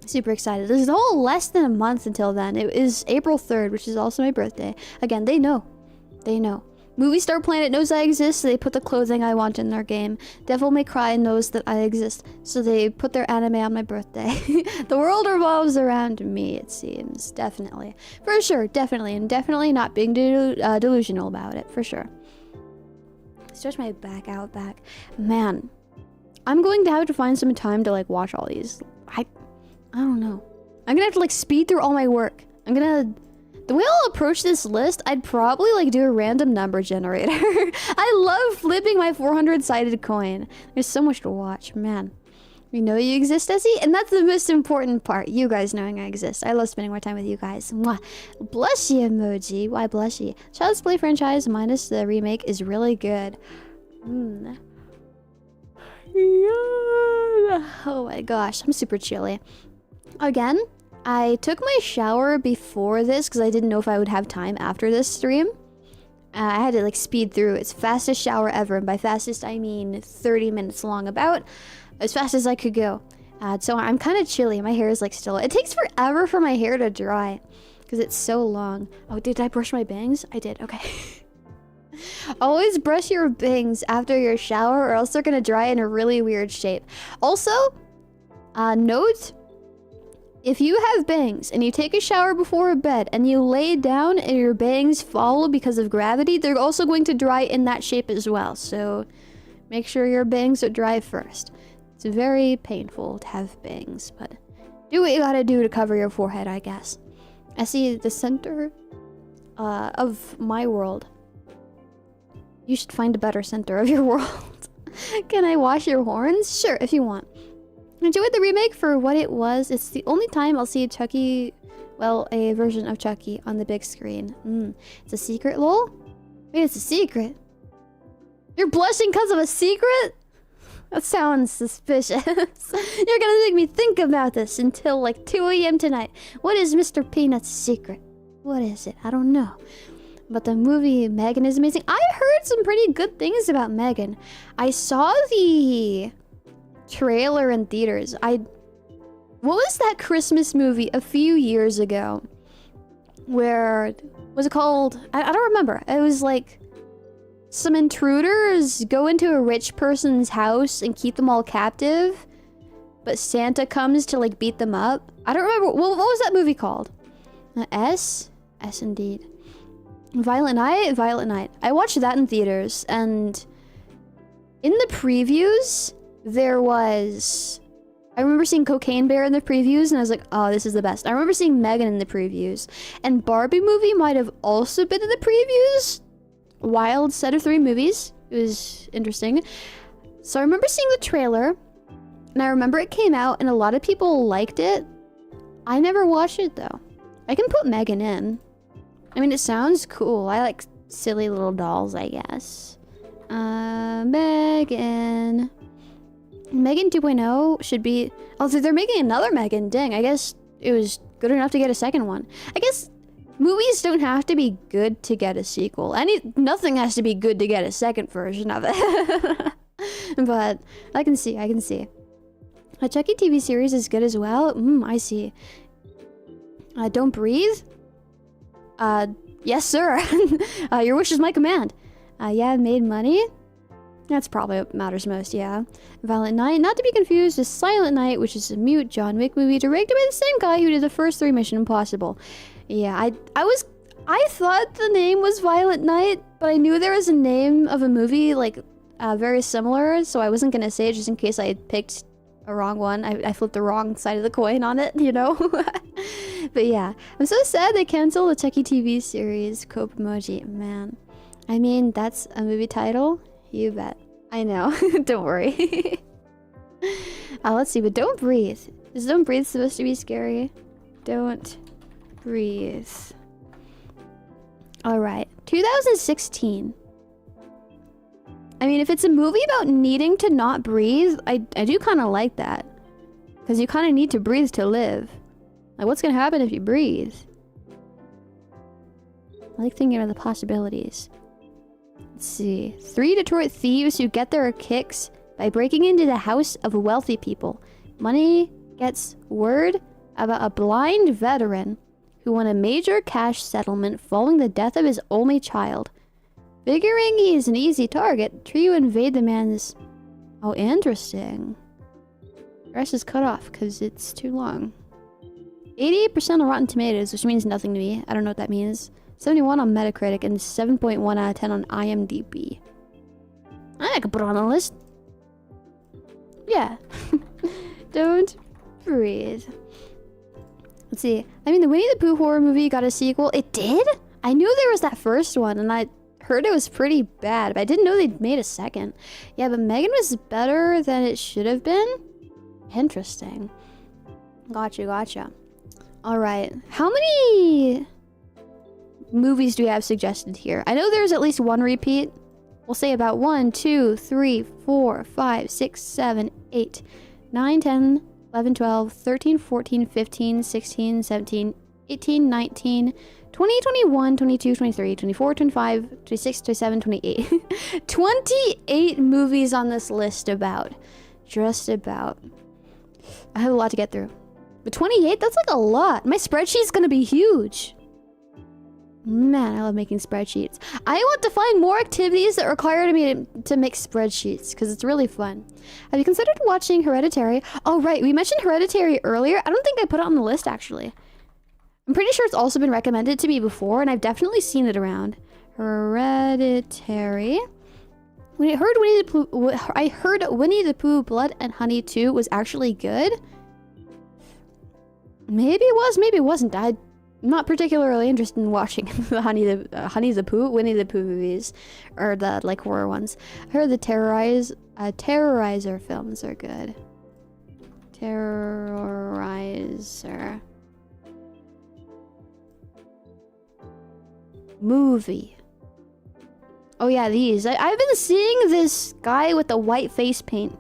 Super excited. This is all less than a month until then. It is April 3rd, which is also my birthday. Again, they know. They know. Movie Star Planet knows I exist, so they put the clothing I want in their game. Devil May Cry knows that I exist, so they put their anime on my birthday. The world revolves around me, it seems. Definitely. For sure, definitely. And definitely not being delusional about it, for sure. Stretch my back out back. Man, I'm going to have to find some time to watch all these. I don't know. I'm gonna have to speed through all my work. The way I'll approach this list, I'd probably do a random number generator. I love flipping my 400-sided coin. There's so much to watch, man. You know you exist, Essie? And that's the most important part, you guys knowing I exist. I love spending more time with you guys. Mwah. Bless you, emoji. Why bless you? Child's Play franchise minus the remake is really good. Oh my gosh, I'm super chilly. Again, I took my shower before this because I didn't know if I would have time after this stream. I had to speed through. It's fastest shower ever, and by fastest I mean 30 minutes long, about as fast as I could go. So I'm kind of chilly. My hair is still. It takes forever for my hair to dry because it's so long. Oh, did I brush my bangs? I did. Okay. Always brush your bangs after your shower, or else they're gonna dry in a really weird shape. Also, note. If you have bangs and you take a shower before bed and you lay down and your bangs fall because of gravity, they're also going to dry in that shape as well. So make sure your bangs are dry first. It's very painful to have bangs, but do what you gotta do to cover your forehead, I guess. I see the center of my world. You should find a better center of your world. Can I wash your horns? Sure, if you want. Enjoyed the remake for what it was. It's the only time I'll see Chucky, well, a version of Chucky on the big screen. It's a secret, lol? Wait, it's a secret? You're blushing because of a secret? That sounds suspicious. You're gonna make me think about this until like 2 a.m. tonight. What is Mr. Peanut's secret? What is it? I don't know. But the movie Megan is amazing. I heard some pretty good things about Megan. I saw the trailer in theaters. What was that Christmas movie a few years ago? Where was it called? I don't remember. It was like some intruders go into a rich person's house and keep them all captive, but Santa comes to like beat them up. I don't remember. What was that movie called? S indeed. Violent Night? Violent Night. I watched that in theaters, and in the previews, there was... I remember seeing Cocaine Bear in the previews, and I was like, oh, this is the best. I remember seeing Megan in the previews, and Barbie movie might have also been in the previews. Wild set of 3 movies. It was interesting. So I remember seeing the trailer, and I remember it came out, and a lot of people liked it. I never watched it, though. I can put Megan in. I mean, it sounds cool. I like silly little dolls, I guess. Megan. Megan 2.0 should be... Oh, they're making another Megan. Dang, I guess it was good enough to get a second one. I guess movies don't have to be good to get a sequel. Nothing has to be good to get a second version of it. But I can see. A Chucky TV series is good as well. I see. Don't breathe? Yes, sir. Your wish is my command. Yeah, made money. That's probably what matters most, yeah. Violent Night, not to be confused with Silent Night, which is a mute John Wick movie directed by the same guy who did the first 3 Mission Impossible. Yeah, I thought the name was Violent Night, but I knew there was a name of a movie, like, very similar, so I wasn't gonna say it just in case I had picked a wrong one. I flipped the wrong side of the coin on it, you know? But yeah, I'm so sad they canceled the Chucky TV series. Cope emoji, man. I mean, that's a movie title. You bet. I know. Don't worry. Let's see, but Don't Breathe. Is Don't Breathe supposed to be scary? Don't breathe. Alright. 2016. I mean, if it's a movie about needing to not breathe, I do kind of like that. Because you kind of need to breathe to live. Like, what's going to happen if you breathe? I like thinking of the possibilities. Let's see. 3 Detroit thieves who get their kicks by breaking into the house of wealthy people. Money gets word about a blind veteran who won a major cash settlement following the death of his only child. Figuring he is an easy target, trio invade the man's... Oh, interesting. The rest is cut off because it's too long. 88% on Rotten Tomatoes, which means nothing to me. I don't know what that means. 71 on Metacritic and 7.1 out of 10 on IMDb. I could put it on the list. Yeah. Don't breathe. Let's see. I mean, the Winnie the Pooh horror movie got a sequel. It did? I knew there was that first one, and I heard it was pretty bad, but I didn't know they'd made a second. Yeah, but Megan was better than it should have been? Interesting. Gotcha. Alright. How many movies do we have suggested here? I know there's at least 1 repeat. We'll say about 1, 2, 3, 4, 5, 6, 7, 8, 9, 10, 11, 12, 13, 14, 15, 16, 17, 18, 19, 20, 21, 22, 23, 24, 25, 26, 27, 28. 28 movies on this list about. Just about. I have a lot to get through. But 28? That's like a lot. My spreadsheet's gonna be huge. Man, I love making spreadsheets. I want to find more activities that require me to make spreadsheets, because it's really fun. Have you considered watching Hereditary? Oh, right. We mentioned Hereditary earlier. I don't think I put it on the list, actually. I'm pretty sure it's also been recommended to me before, and I've definitely seen it around. Hereditary. When I heard Winnie the Pooh Blood and Honey 2 was actually good. Maybe it was, maybe it wasn't. I'm not particularly interested in watching the Winnie the Pooh movies, or the like horror ones. I heard the Terrorizer films are good. Terrorizer movie. Oh yeah, these. I've been seeing this guy with the white face paint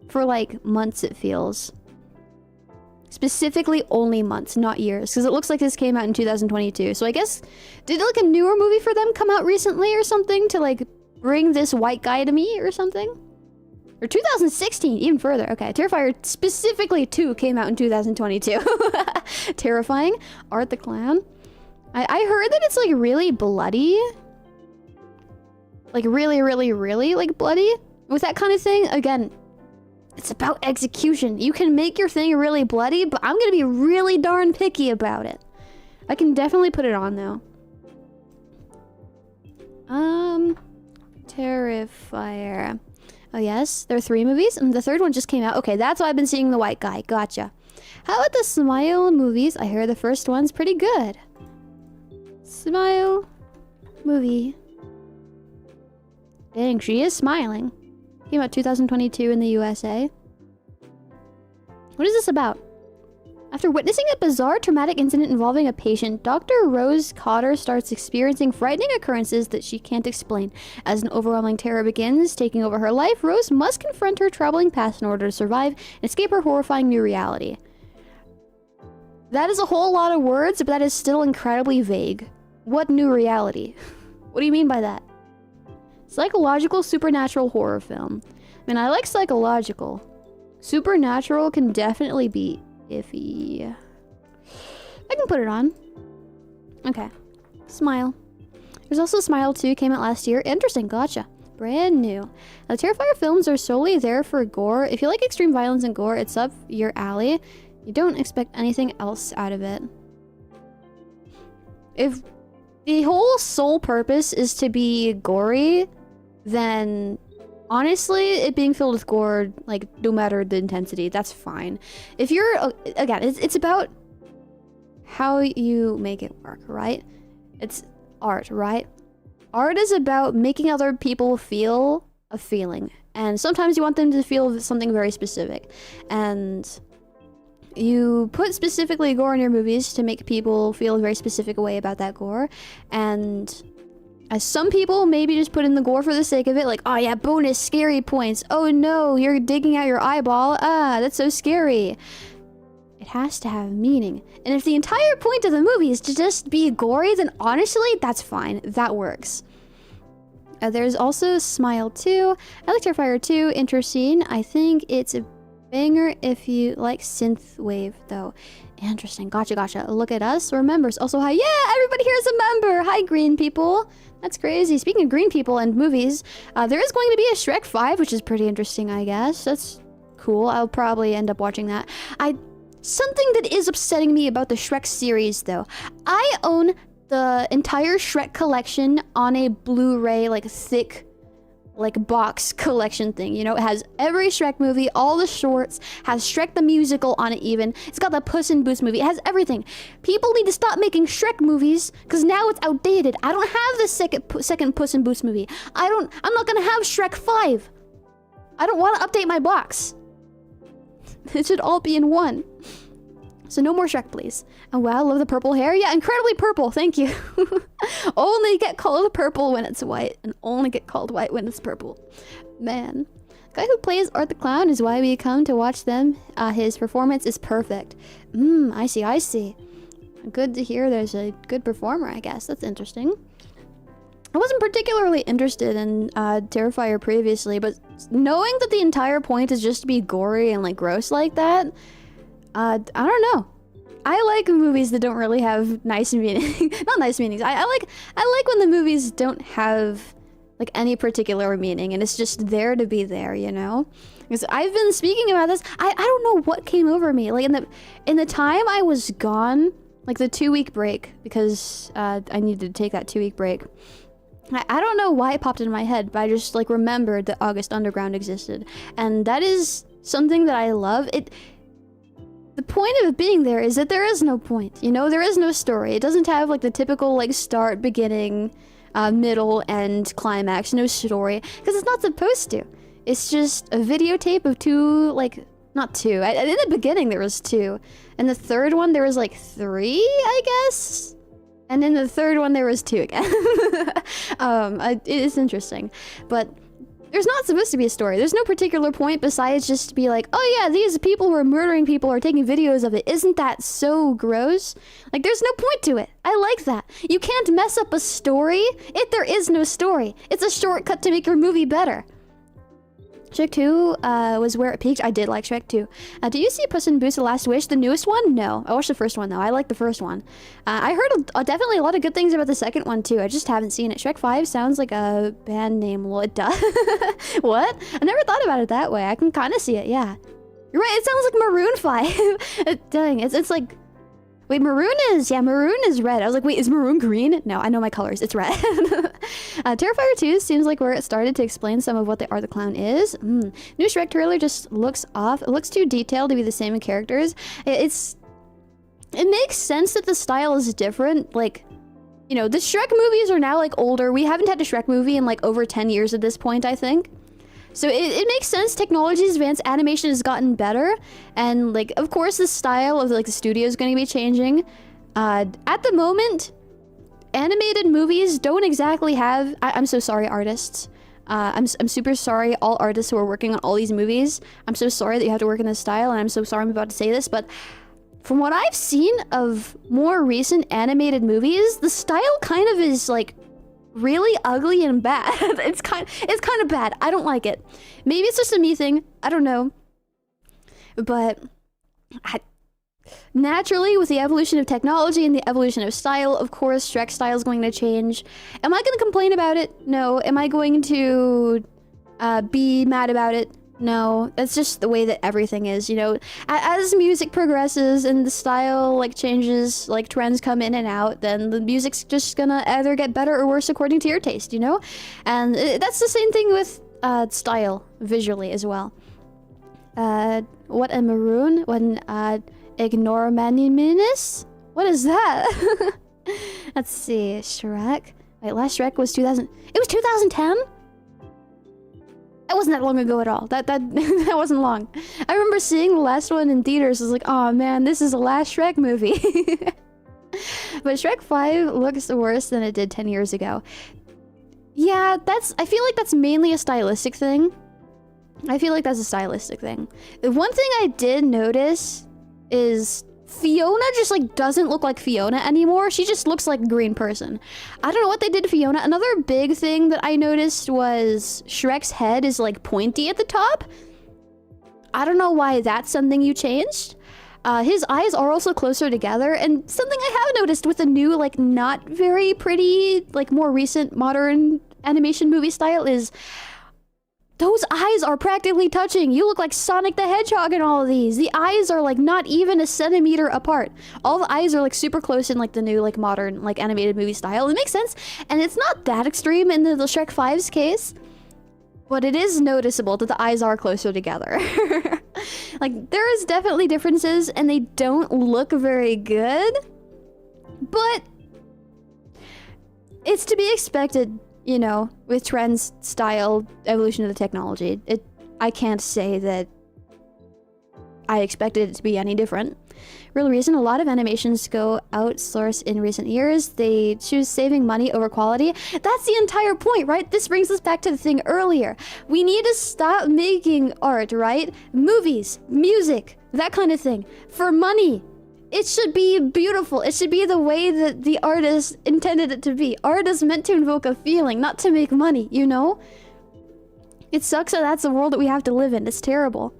for like months, it feels. Specifically only months, not years, because it looks like this came out in 2022. So I guess, did like a newer movie for them come out recently or something to like bring this white guy to me or something? Or 2016, even further. Okay, Terrifier specifically 2 came out in 2022. Terrifying. Art the Clown. I heard that it's like really bloody. Like really, really, really like bloody. With that kind of thing, again, it's about execution. You can make your thing really bloody, but I'm gonna be really darn picky about it. I can definitely put it on though. Terrifier. Oh yes, there are 3 movies, and the 3rd one just came out. Okay, that's why I've been seeing the white guy. Gotcha. How about the Smile movies? I hear the first one's pretty good. Smile movie. Dang, she is smiling. Came out 2022 in the USA. What is this about? After witnessing a bizarre traumatic incident involving a patient, Dr. Rose Cotter starts experiencing frightening occurrences that she can't explain. As an overwhelming terror begins taking over her life, Rose must confront her troubling past in order to survive and escape her horrifying new reality. That is a whole lot of words, but that is still incredibly vague. What new reality? What do you mean by that? Psychological supernatural horror film. I mean, I like psychological. Supernatural can definitely be iffy. I can put it on. Okay. Smile. There's also Smile 2, came out last year. Interesting, gotcha. Brand new. Now, Terrifier films are solely there for gore. If you like extreme violence and gore, it's up your alley. You don't expect anything else out of it. If the whole sole purpose is to be gory, then honestly, it being filled with gore, like, no matter the intensity, that's fine. If you're, again, it's about how you make it work, right? It's art, right? Art is about making other people feel a feeling. And sometimes you want them to feel something very specific. And you put specifically gore in your movies to make people feel a very specific way about that gore. And as some people maybe just put in the gore for the sake of it, like, oh yeah, bonus scary points. Oh no, you're digging out your eyeball. Ah, that's so scary. It has to have meaning. And if the entire point of the movie is to just be gory, then honestly, that's fine. That works. There's also Smile 2. I like Terrifier 2. Interesting. I think it's a banger if you like synthwave, though. Interesting. Gotcha. Look at us. We're members. Also, hi. Yeah, everybody here is a member. Hi, green people. That's crazy. Speaking of green people and movies, there is going to be a Shrek 5, which is pretty interesting, I guess. That's cool. I'll probably end up watching that. Something that is upsetting me about the Shrek series, though. I own the entire Shrek collection on a Blu-ray, like, thick, like, box collection thing. You know, it has every Shrek movie, all the shorts, has Shrek the Musical on it even. It's got the Puss in Boots movie. It has everything. People need to stop making Shrek movies, because now it's outdated. I don't have the second Puss in Boots movie. I'm not gonna have Shrek 5. I don't want to update my box. It should all be in one. So no more Shrek, please. And wow, love the purple hair. Yeah, incredibly purple. Thank you. Only get called purple when it's white, and only get called white when it's purple. Man. The guy who plays Art the Clown is why we come to watch them. His performance is perfect. I see. Good to hear there's a good performer, I guess. That's interesting. I wasn't particularly interested in Terrifier previously, but knowing that the entire point is just to be gory and like gross like that, I don't know. I like movies that don't really have nice meaning. Not nice meanings. I like when the movies don't have like any particular meaning and it's just there to be there, you know? Because I've been speaking about this. I don't know what came over me. Like in the time I was gone, like the 2-week break, because I needed to take that 2-week break. I don't know why it popped into my head, but I just like remembered that August Underground existed. And that is something that I love. The point of it being there is that there is no point, you know? There is no story. It doesn't have like the typical like start, beginning, middle, and climax. No story. Because it's not supposed to. It's just a videotape of two, like, not two. In the beginning there was two. And the third one there was like three, I guess? And in the third one there was two again. It is interesting. But there's not supposed to be a story. There's no particular point besides just to be like, oh yeah, these people who are murdering people are taking videos of it. Isn't that so gross? Like, there's no point to it. I like that. You can't mess up a story if there is no story. It's a shortcut to make your movie better. Shrek 2 was where it peaked. I did like Shrek 2. Did you see Puss in Boots: The Last Wish, the newest one? No. I watched the first one, though. I like the first one. I heard definitely a lot of good things about the second one, too. I just haven't seen it. Shrek 5 sounds like a band name. Well, it does. What? I never thought about it that way. I can kind of see it, yeah. You're right, it sounds like Maroon 5. Dang, it's like... Wait, maroon is red. I was like, wait, is maroon green? No, I know my colors. It's red. Terrifier 2 seems like where it started to explain some of what the Art the Clown is. New Shrek trailer just looks off. It looks too detailed to be the same characters. It makes sense that the style is different. Like, you know, the Shrek movies are now like older. We haven't had a Shrek movie in like over 10 years at this point, I think. So it makes sense. Technology's advanced, animation has gotten better, and like, of course, the style of like the studio is going to be changing. At the moment, animated movies don't exactly have. I'm so sorry, artists. I'm super sorry, all artists who are working on all these movies. I'm so sorry that you have to work in this style, and I'm so sorry I'm about to say this, but from what I've seen of more recent animated movies, the style kind of is like really ugly and bad. It's kind of bad. I don't like it. Maybe it's just a me thing. I don't know. But naturally, with the evolution of technology and the evolution of style, of course, Shrek style is going to change. Am I going to complain about it? No. Am I going to be mad about it? No. That's just the way that everything is, you know. As music progresses and the style like changes, like trends come in and out, then the music's just gonna either get better or worse according to your taste, you know. And that's the same thing with style visually as well. What a maroon when ignore maniminus? What is that? Let's see. Shrek. Wait, last Shrek was 2000. It was 2010. That wasn't that long ago at all. That that wasn't long. I remember seeing the last one in theaters. I was like, oh man, this is the last Shrek movie. But Shrek 5 looks worse than it did 10 years ago. Yeah, I feel like that's mainly a stylistic thing. I feel like that's a stylistic thing. The one thing I did notice is Fiona just like doesn't look like Fiona anymore. She just looks like a green person. I don't know what they did to Fiona. Another big thing that I noticed was Shrek's head is like pointy at the top. I don't know why that's something you changed. His eyes are also closer together, and something I have noticed with the new like not very pretty like more recent modern animation movie style is those eyes are practically touching. You look like Sonic the Hedgehog in all of these. The eyes are like not even a centimeter apart. All the eyes are like super close in like the new like modern like animated movie style. It makes sense. And it's not that extreme in the Shrek 5's case. But it is noticeable that the eyes are closer together. Like there is definitely differences and they don't look very good. But it's to be expected. You know, with trends, style, evolution of the technology. I can't say that I expected it to be any different. Real reason, a lot of animations go outsource in recent years. They choose saving money over quality. That's the entire point, right? This brings us back to the thing earlier. We need to stop making art, right? Movies, music, that kind of thing. For money. It should be beautiful. It should be the way that the artist intended it to be. Art is meant to invoke a feeling, not to make money, you know? It sucks that that's the world that we have to live in. It's terrible.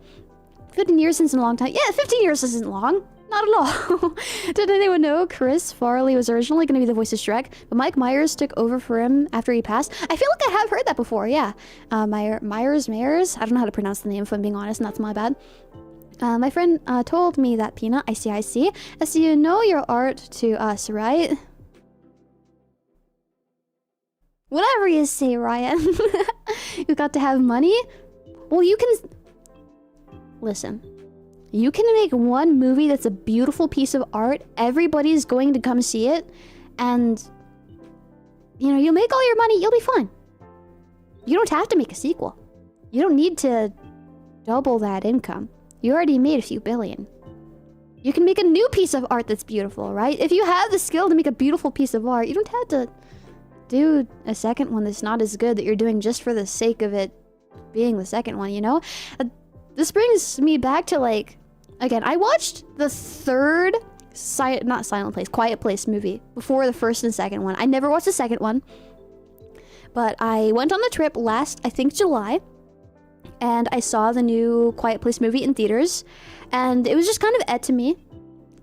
15 years isn't a long time. Yeah, 15 years isn't long. Not at all. Did anyone know Chris Farley was originally going to be the voice of Shrek, but Mike Myers took over for him after he passed? I feel like I have heard that before, yeah. Myers? I don't know how to pronounce the name if I'm being honest, and that's my bad. My friend told me that, Peanut. I see. As you know your art to us, right? Whatever you say, Ryan. You got to have money? Well, you can... Listen. You can make one movie that's a beautiful piece of art. Everybody's going to come see it. And... you know, you'll make all your money. You'll be fine. You don't have to make a sequel. You don't need to double that income. You already made a few billion. You can make a new piece of art that's beautiful, right? If you have the skill to make a beautiful piece of art, you don't have to do a second one that's not as good that you're doing just for the sake of it being the second one, you know? This brings me back to, like... Again, I watched the third... not Silent Place, Quiet Place movie before the first and second one. I never watched the second one. But I went on a trip last, I think, July. And I saw the new Quiet Place movie in theaters. And it was just kind of to me.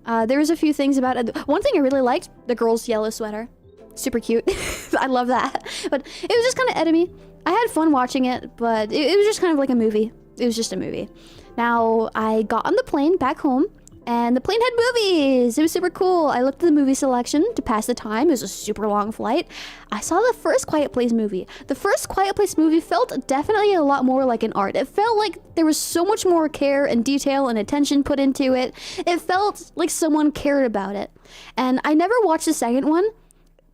There was a few things about it. One thing I really liked, the girl's yellow sweater. Super cute. I love that. But it was just kind of to me. I had fun watching it, but it was just kind of like a movie. It was just a movie. Now, I got on the plane back home, and the plane had movies. It was super cool. I looked at the movie selection to pass the time. It was a super long flight. I saw the first Quiet Place movie. The first Quiet Place movie felt definitely a lot more like an art. It felt like there was so much more care and detail and attention put into it. It felt like someone cared about it. And I never watched the second one,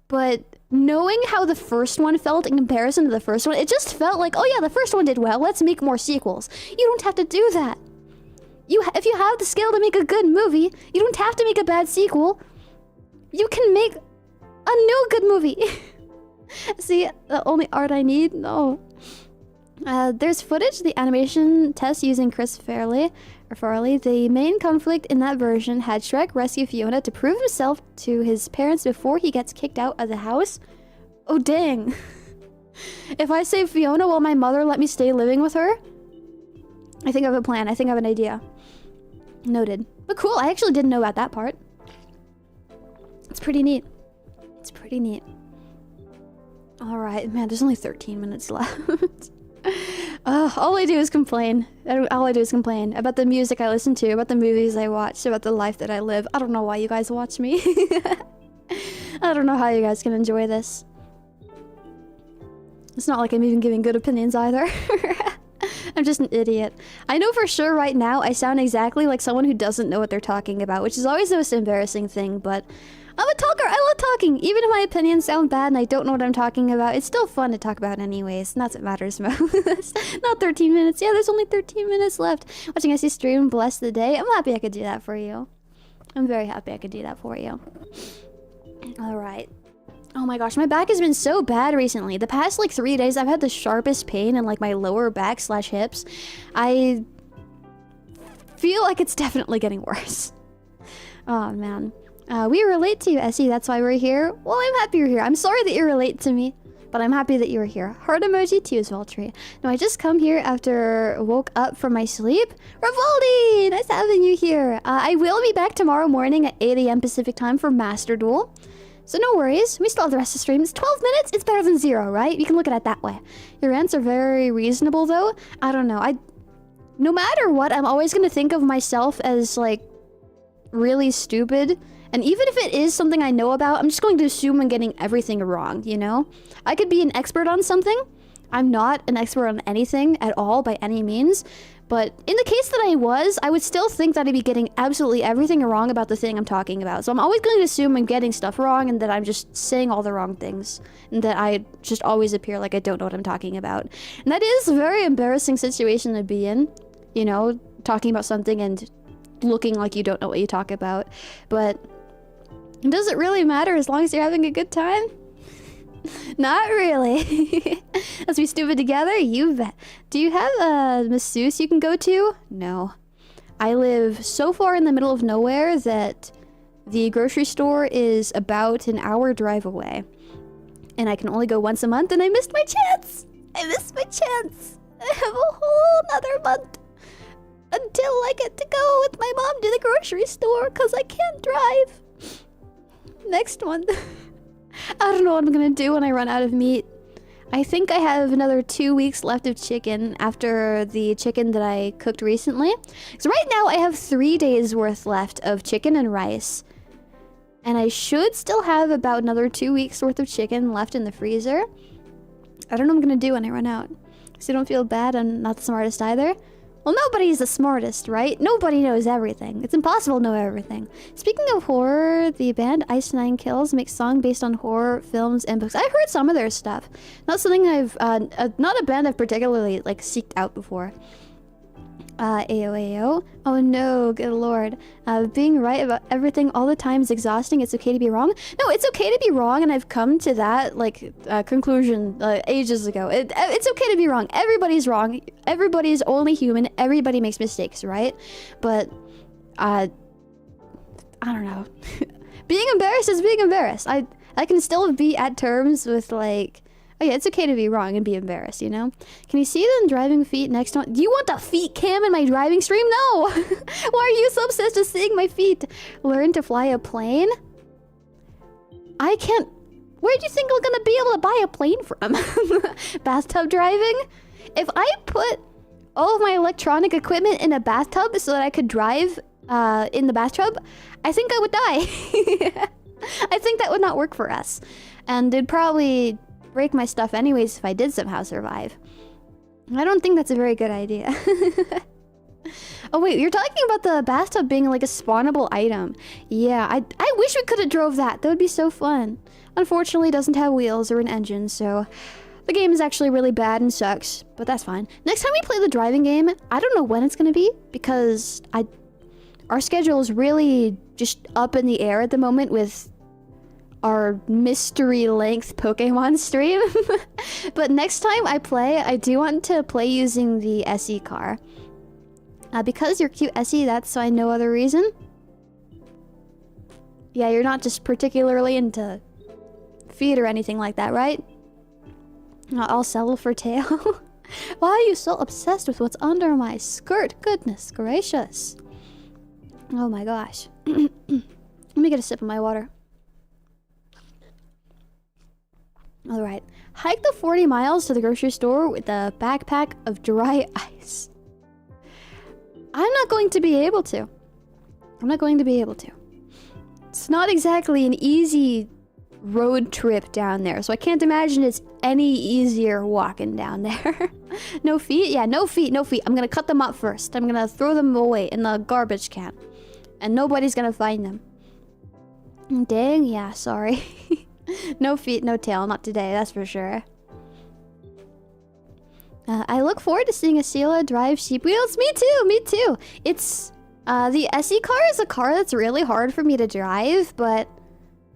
but knowing how the first one felt in comparison to the first one, it just felt like, oh yeah, the first one did well. Let's make more sequels. You don't have to do that. If you have the skill to make a good movie, you don't have to make a bad sequel. You can make a new good movie. See, the only art I need? No. There's footage of the animation test using Chris Farley. The main conflict in that version had Shrek rescue Fiona to prove himself to his parents before he gets kicked out of the house. Oh, dang. If I save Fiona, will my mother let me stay living with her? I think I have a plan. I think I have an idea. Noted. But cool, I actually didn't know about that part. It's pretty neat. It's pretty neat. Alright, man, there's only 13 minutes left. All I do is complain. All I do is complain about the music I listen to, about the movies I watch, about the life that I live. I don't know why you guys watch me. I don't know how you guys can enjoy this. It's not like I'm even giving good opinions either. I'm just an idiot. I know for sure right now I sound exactly like someone who doesn't know what they're talking about, which is always the most embarrassing thing, but I'm a talker. I love talking. Even if my opinions sound bad and I don't know what I'm talking about, it's still fun to talk about anyways, and that's what matters most. Not 13 minutes. Yeah, there's only 13 minutes left. Watching Essie stream, bless the day. I'm happy I could do that for you. I'm very happy I could do that for you. Alright. Oh my gosh, my back has been so bad recently. The past like 3 days, I've had the sharpest pain in like my lower back / hips. I feel like it's definitely getting worse. Oh man. We relate to you, Essie. That's why we're here. Well, I'm happy you're here. I'm sorry that you relate to me, but I'm happy that you're here. Heart emoji to you as well, Tree. No, I just come here after woke up from my sleep. Ravaldi! Nice having you here. I will be back tomorrow morning at 8 AM Pacific time for Master Duel. So no worries, we still have the rest of the stream. It's 12 minutes, it's better than 0, right? You can look at it that way. Your rants are very reasonable though. I don't know, no matter what, I'm always gonna think of myself as like really stupid. And even if it is something I know about, I'm just going to assume I'm getting everything wrong, you know? I could be an expert on something. I'm not an expert on anything at all by any means. But in the case that I would still think that I'd be getting absolutely everything wrong about the thing I'm talking about. So I'm always going to assume I'm getting stuff wrong and that I'm just saying all the wrong things. And that I just always appear like I don't know what I'm talking about. And that is a very embarrassing situation to be in. You know, talking about something and looking like you don't know what you talk about. But does it really matter as long as you're having a good time? Not really. Let's be stupid together, you bet. Do you have a masseuse you can go to? No. I live so far in the middle of nowhere that the grocery store is about an hour drive away. And I can only go once a month and I missed my chance. I missed my chance. I have a whole nother month until I get to go with my mom to the grocery store because I can't drive. Next month. I don't know what I'm gonna do when I run out of meat. I think I have another 2 weeks left of chicken after the chicken that I cooked recently. So right now I have 3 days worth left of chicken and rice. And I should still have about another 2 weeks worth of chicken left in the freezer. I don't know what I'm gonna do when I run out. So don't feel bad, I'm not the smartest either. Well, nobody's the smartest, right? Nobody knows everything. It's impossible to know everything. Speaking of horror, the band Ice Nine Kills makes songs based on horror films and books. I've heard some of their stuff. Not something I've, not a band I've particularly, like, seeked out before. AOAO. Oh no, good lord. Being right about everything all the time is exhausting. It's okay to be wrong. No, it's okay to be wrong, and I've come to that, like, conclusion ages ago. It's okay to be wrong. Everybody's wrong. Everybody's only human. Everybody makes mistakes, right? But, I don't know. Being embarrassed is being embarrassed. I can still be at terms with, like, oh yeah, it's okay to be wrong and be embarrassed, you know? Can you see them driving feet next to... Do you want the feet cam in my driving stream? No! Why are you so obsessed with seeing my feet? Learn to fly a plane? I can't... Where do you think I'm gonna be able to buy a plane from? Bathtub driving? If I put all of my electronic equipment in a bathtub so that I could drive in the bathtub, I think I would die. I think that would not work for us. And it'd probably break my stuff anyways if I did somehow survive. I don't think that's a very good idea. Oh wait, you're talking about the bathtub being like a spawnable item. Yeah, I wish we could have drove that. That would be so fun. Unfortunately, it doesn't have wheels or an engine, so the game is actually really bad and sucks, but that's fine. Next time we play the driving game, I don't know when it's gonna be, because our schedule is really just up in the air at the moment with our mystery length Pokemon stream. But next time I play, I do want to play using the SE car. Because you're cute, SE, that's why no other reason. Yeah, you're not just particularly into feet or anything like that, right? I'll settle for tail. Why are you so obsessed with what's under my skirt? Goodness gracious. Oh my gosh. Let me get a sip of my water. Alright. Hike the 40 miles to the grocery store with a backpack of dry ice. I'm not going to be able to. I'm not going to be able to. It's not exactly an easy road trip down there, so I can't imagine it's any easier walking down there. No feet? Yeah, no feet, no feet. I'm gonna cut them up first. I'm gonna throw them away in the garbage can. And nobody's gonna find them. Dang, yeah, sorry. No feet, no tail, not today, that's for sure. I look forward to seeing Esila drive sheep wheels. Me too, me too. It's, the SE car is a car that's really hard for me to drive, but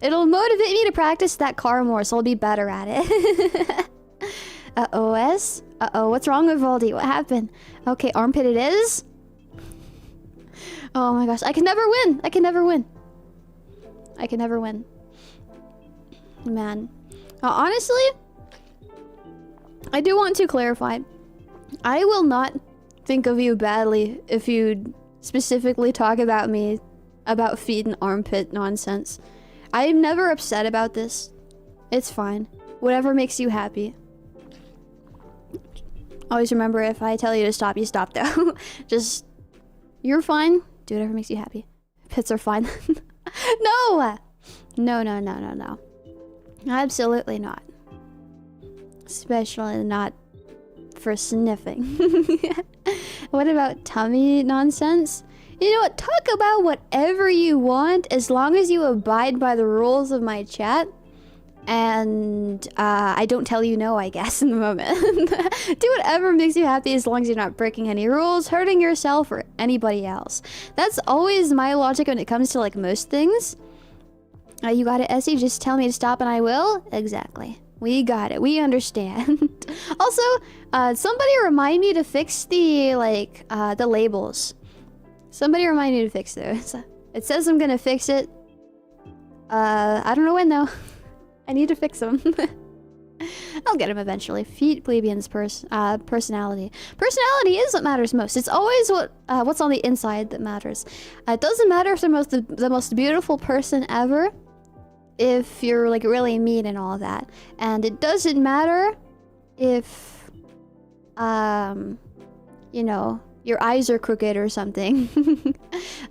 it'll motivate me to practice that car more, so I'll be better at it. OS? Uh-oh, what's wrong with Voldy? What happened? Okay, armpit it is. Oh my gosh, I can never win! I can never win. I can never win. Man. Honestly, I do want to clarify. I will not think of you badly if you specifically talk about me, about feet and armpit nonsense. I'm never upset about this. It's fine. Whatever makes you happy. Always remember, if I tell you to stop, you stop though. Just, you're fine. Do whatever makes you happy. Pits are fine. No! No, no, no, no, no. Absolutely not. Especially not for sniffing. What about tummy nonsense? You know what? Talk about whatever you want as long as you abide by the rules of my chat. And I don't tell you no, I guess, in the moment. Do whatever makes you happy as long as you're not breaking any rules, hurting yourself, or anybody else. That's always my logic when it comes to, like, most things. You got it, Essie? Just tell me to stop and I will? Exactly. We got it. We understand. Also, somebody remind me to fix the, like, the labels. Somebody remind me to fix those. It says I'm gonna fix it. I don't know when, though. I need to fix them. I'll get him eventually. Feet, plebeians, personality. Personality is what matters most. It's always what's on the inside that matters. It doesn't matter if they're the most beautiful person ever, if you're like really mean and all of that. And it doesn't matter if, you know, your eyes are crooked or something.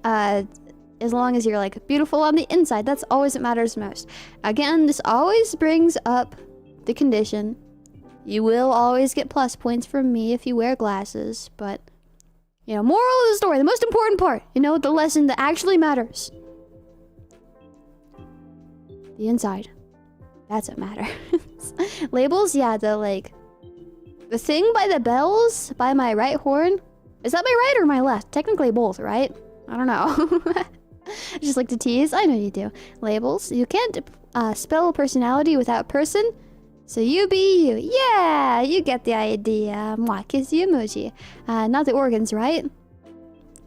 As long as you're like beautiful on the inside, that's always what matters most. Again, this always brings up the condition You will always get plus points from me if you wear glasses, but, you know, moral of the story, the most important part, you know, the lesson that actually matters. The inside. That's what matters. Labels, yeah, the thing by the bells, by my right horn. Is that my right or my left? Technically both, right? I don't know. I just like to tease. I know you do. Labels. You can't spell personality without person. So you be you. Yeah, you get the idea. Mwah, kiss the emoji. Not the organs, right?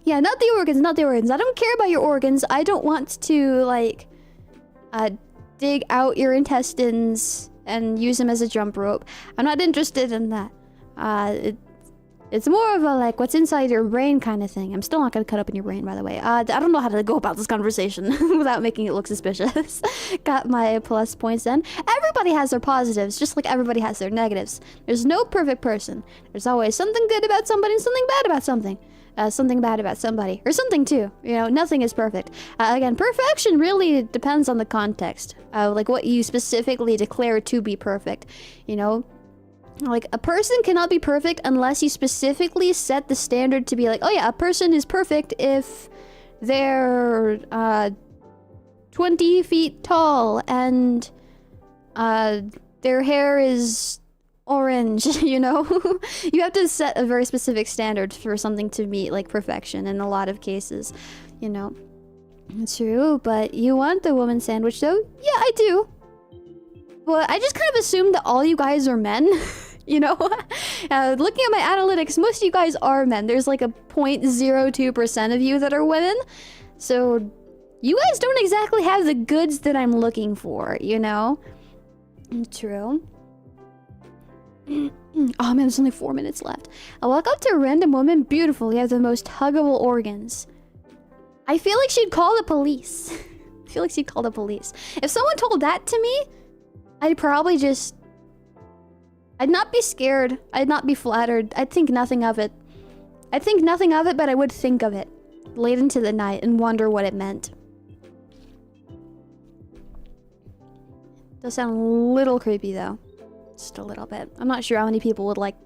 Yeah, not the organs, not the organs. I don't care about your organs. I don't want to, dig out your intestines and use them as a jump rope. I'm not interested in that. It's more of a, what's inside your brain kind of thing. I'm still not going to cut open your brain, by the way. I don't know how to go about this conversation without making it look suspicious. Got my plus points then. Everybody has their positives, just like everybody has their negatives. There's no perfect person. There's always something good about somebody and something bad about something. Something bad about somebody. Or something too. You know, nothing is perfect. Again, perfection really depends on the context. What you specifically declare to be perfect. You know? Like, a person cannot be perfect unless you specifically set the standard to be like, oh yeah, a person is perfect if they're 20 feet tall and their hair is orange, you know? You have to set a very specific standard for something to meet, perfection in a lot of cases, you know? True, but you want the woman sandwich though? Yeah, I do. But I just kind of assumed that all you guys are men, you know? Looking at my analytics, most of you guys are men. There's a 0.02% of you that are women. So you guys don't exactly have the goods that I'm looking for, you know? True. Oh man, there's only 4 minutes left. I walk up to a random woman, beautiful, you have the most huggable organs. I feel like she'd call the police. I feel like she'd call the police. If someone told that to me, I'd probably just... I'd not be scared. I'd not be flattered. I'd think nothing of it. I'd think nothing of it, but I would think of it. Late into the night and wonder what it meant. Does sound a little creepy, though. Just a little bit. I'm not sure how many people would like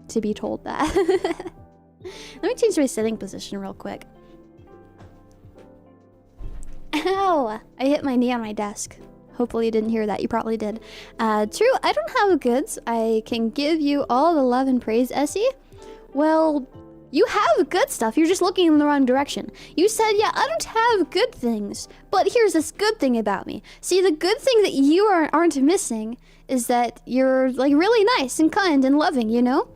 to be told that. Let me change my sitting position real quick. Ow! I hit my knee on my desk. Hopefully you didn't hear that. You probably did. True, I don't have goods. I can give you all the love and praise, Essie. Well, you have good stuff. You're just looking in the wrong direction. You said, yeah, I don't have good things. But here's this good thing about me. See, the good thing that you aren't missing is that you're, really nice and kind and loving, you know?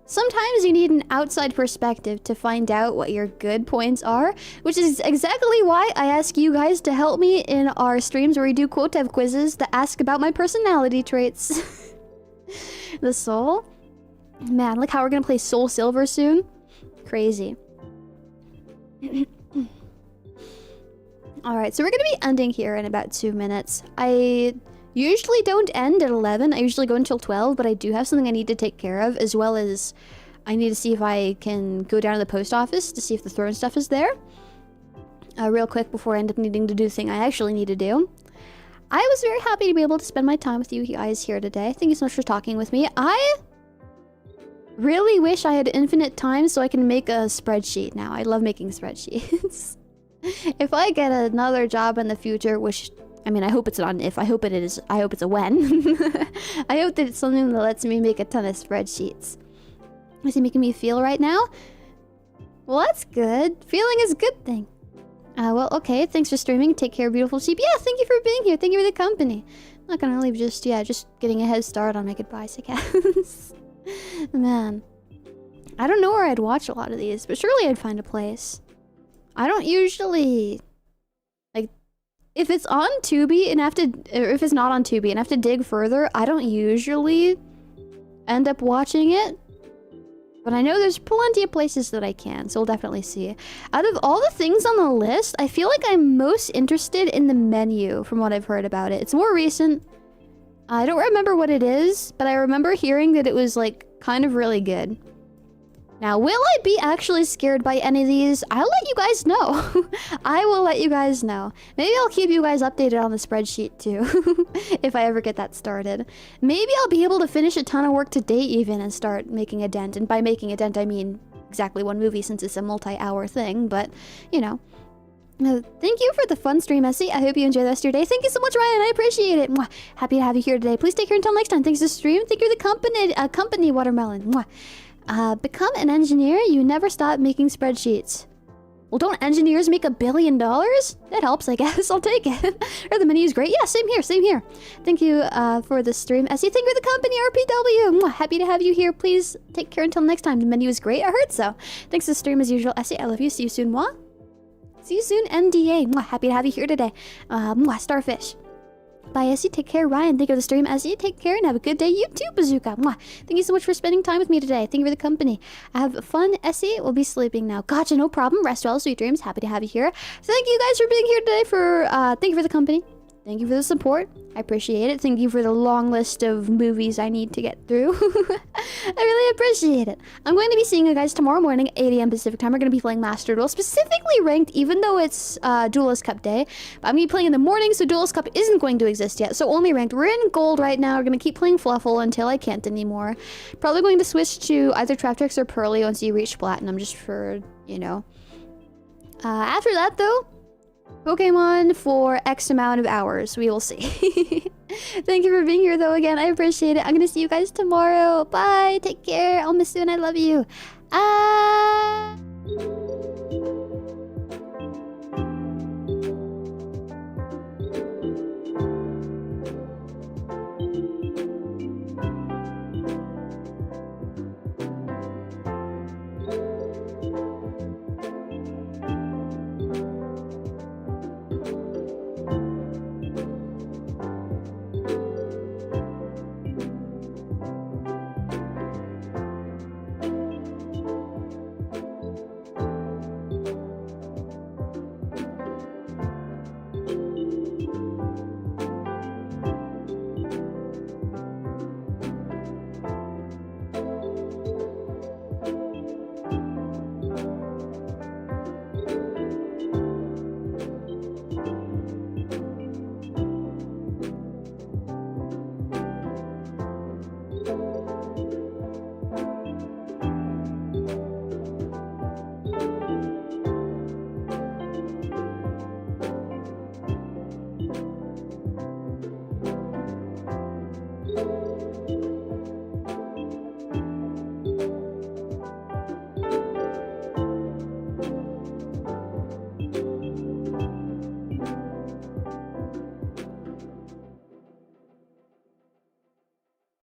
Sometimes you need an outside perspective to find out what your good points are, which is exactly why I ask you guys to help me in our streams where we do quote-dev quizzes that ask about my personality traits. The soul? Man, look how we're gonna play Soul Silver soon. Crazy. Alright, so we're gonna be ending here in about 2 minutes. I usually don't end at 11. I usually go until 12, but I do have something I need to take care of, as well as I need to see if I can go down to the post office to see if the throne stuff is there. Real quick before I end up needing to do the thing I actually need to do. I was very happy to be able to spend my time with you guys here today. Thank you so much for talking with me. I really wish I had infinite time so I can make a spreadsheet now. I love making spreadsheets. If I get another job in the future, which... I mean, I hope it's not an if. I hope it is. I hope it's a when. I hope that it's something that lets me make a ton of spreadsheets. Is it making me feel right now? Well, that's good. Feeling is a good thing. Well, okay. Thanks for streaming. Take care, beautiful sheep. Yeah, thank you for being here. Thank you for the company. I'm not gonna leave just getting a head start on my goodbyes, I guess. Man. I don't know where I'd watch a lot of these, but surely I'd find a place. I don't usually... If it's on Tubi and if it's not on Tubi and I have to dig further, I don't usually end up watching it. But I know there's plenty of places that I can, so we'll definitely see. Out of all the things on the list, I feel like I'm most interested in the menu from what I've heard about it. It's more recent. I don't remember what it is, but I remember hearing that it was kind of really good. Now, will I be actually scared by any of these? I'll let you guys know. I will let you guys know. Maybe I'll keep you guys updated on the spreadsheet too, if I ever get that started. Maybe I'll be able to finish a ton of work today even and start making a dent. And by making a dent, I mean exactly one movie since it's a multi-hour thing, but, you know. Thank you for the fun stream, Essie. I hope you enjoy the rest of your day. Thank you so much, Ryan. I appreciate it. Mwah. Happy to have you here today. Please take care until next time. Thanks for the stream. Thank you for the company, Watermelon. Mwah. Become an engineer. You never stop making spreadsheets. Well, don't engineers make $1 billion? That helps, I guess. I'll take it. Or the menu is great. Yeah, same here, same here. Thank you for the stream, Essie. Thank you for the company, RPW. Mwah. Happy to have you here. Please take care until next time. The menu is great. I heard so. Thanks for the stream as usual, Essie. I love you. See you soon. Mwah. See you soon, NDA. Mwah. Happy to have you here today. Mwah. Starfish. Bye, Essie. Take care, Ryan. Thank you for the stream, Essie. Take care and have a good day. You too, Bazooka. Mwah. Thank you so much for spending time with me today. Thank you for the company. Have fun, Essie. We'll be sleeping now. Gotcha, no problem. Rest well, sweet dreams. Happy to have you here. Thank you guys for being here today. Thank you for the company. Thank you for the support. I appreciate it. Thank you for the long list of movies I need to get through. I really appreciate it. I'm going to be seeing you guys tomorrow morning at 8 a.m. Pacific time. We're going to be playing Master Duel, specifically ranked, even though it's Duelist Cup day. But I'm going to be playing in the morning, so Duelist Cup isn't going to exist yet. So only ranked. We're in gold right now. We're going to keep playing Fluffle until I can't anymore. Probably going to switch to either Traptrix or Pearly once you reach Platinum, just for, you know. After that, though, Pokemon for X amount of hours. We will see. Thank you for being here, though, again. I appreciate it. I'm going to see you guys tomorrow. Bye. Take care. I'll miss you and I love you.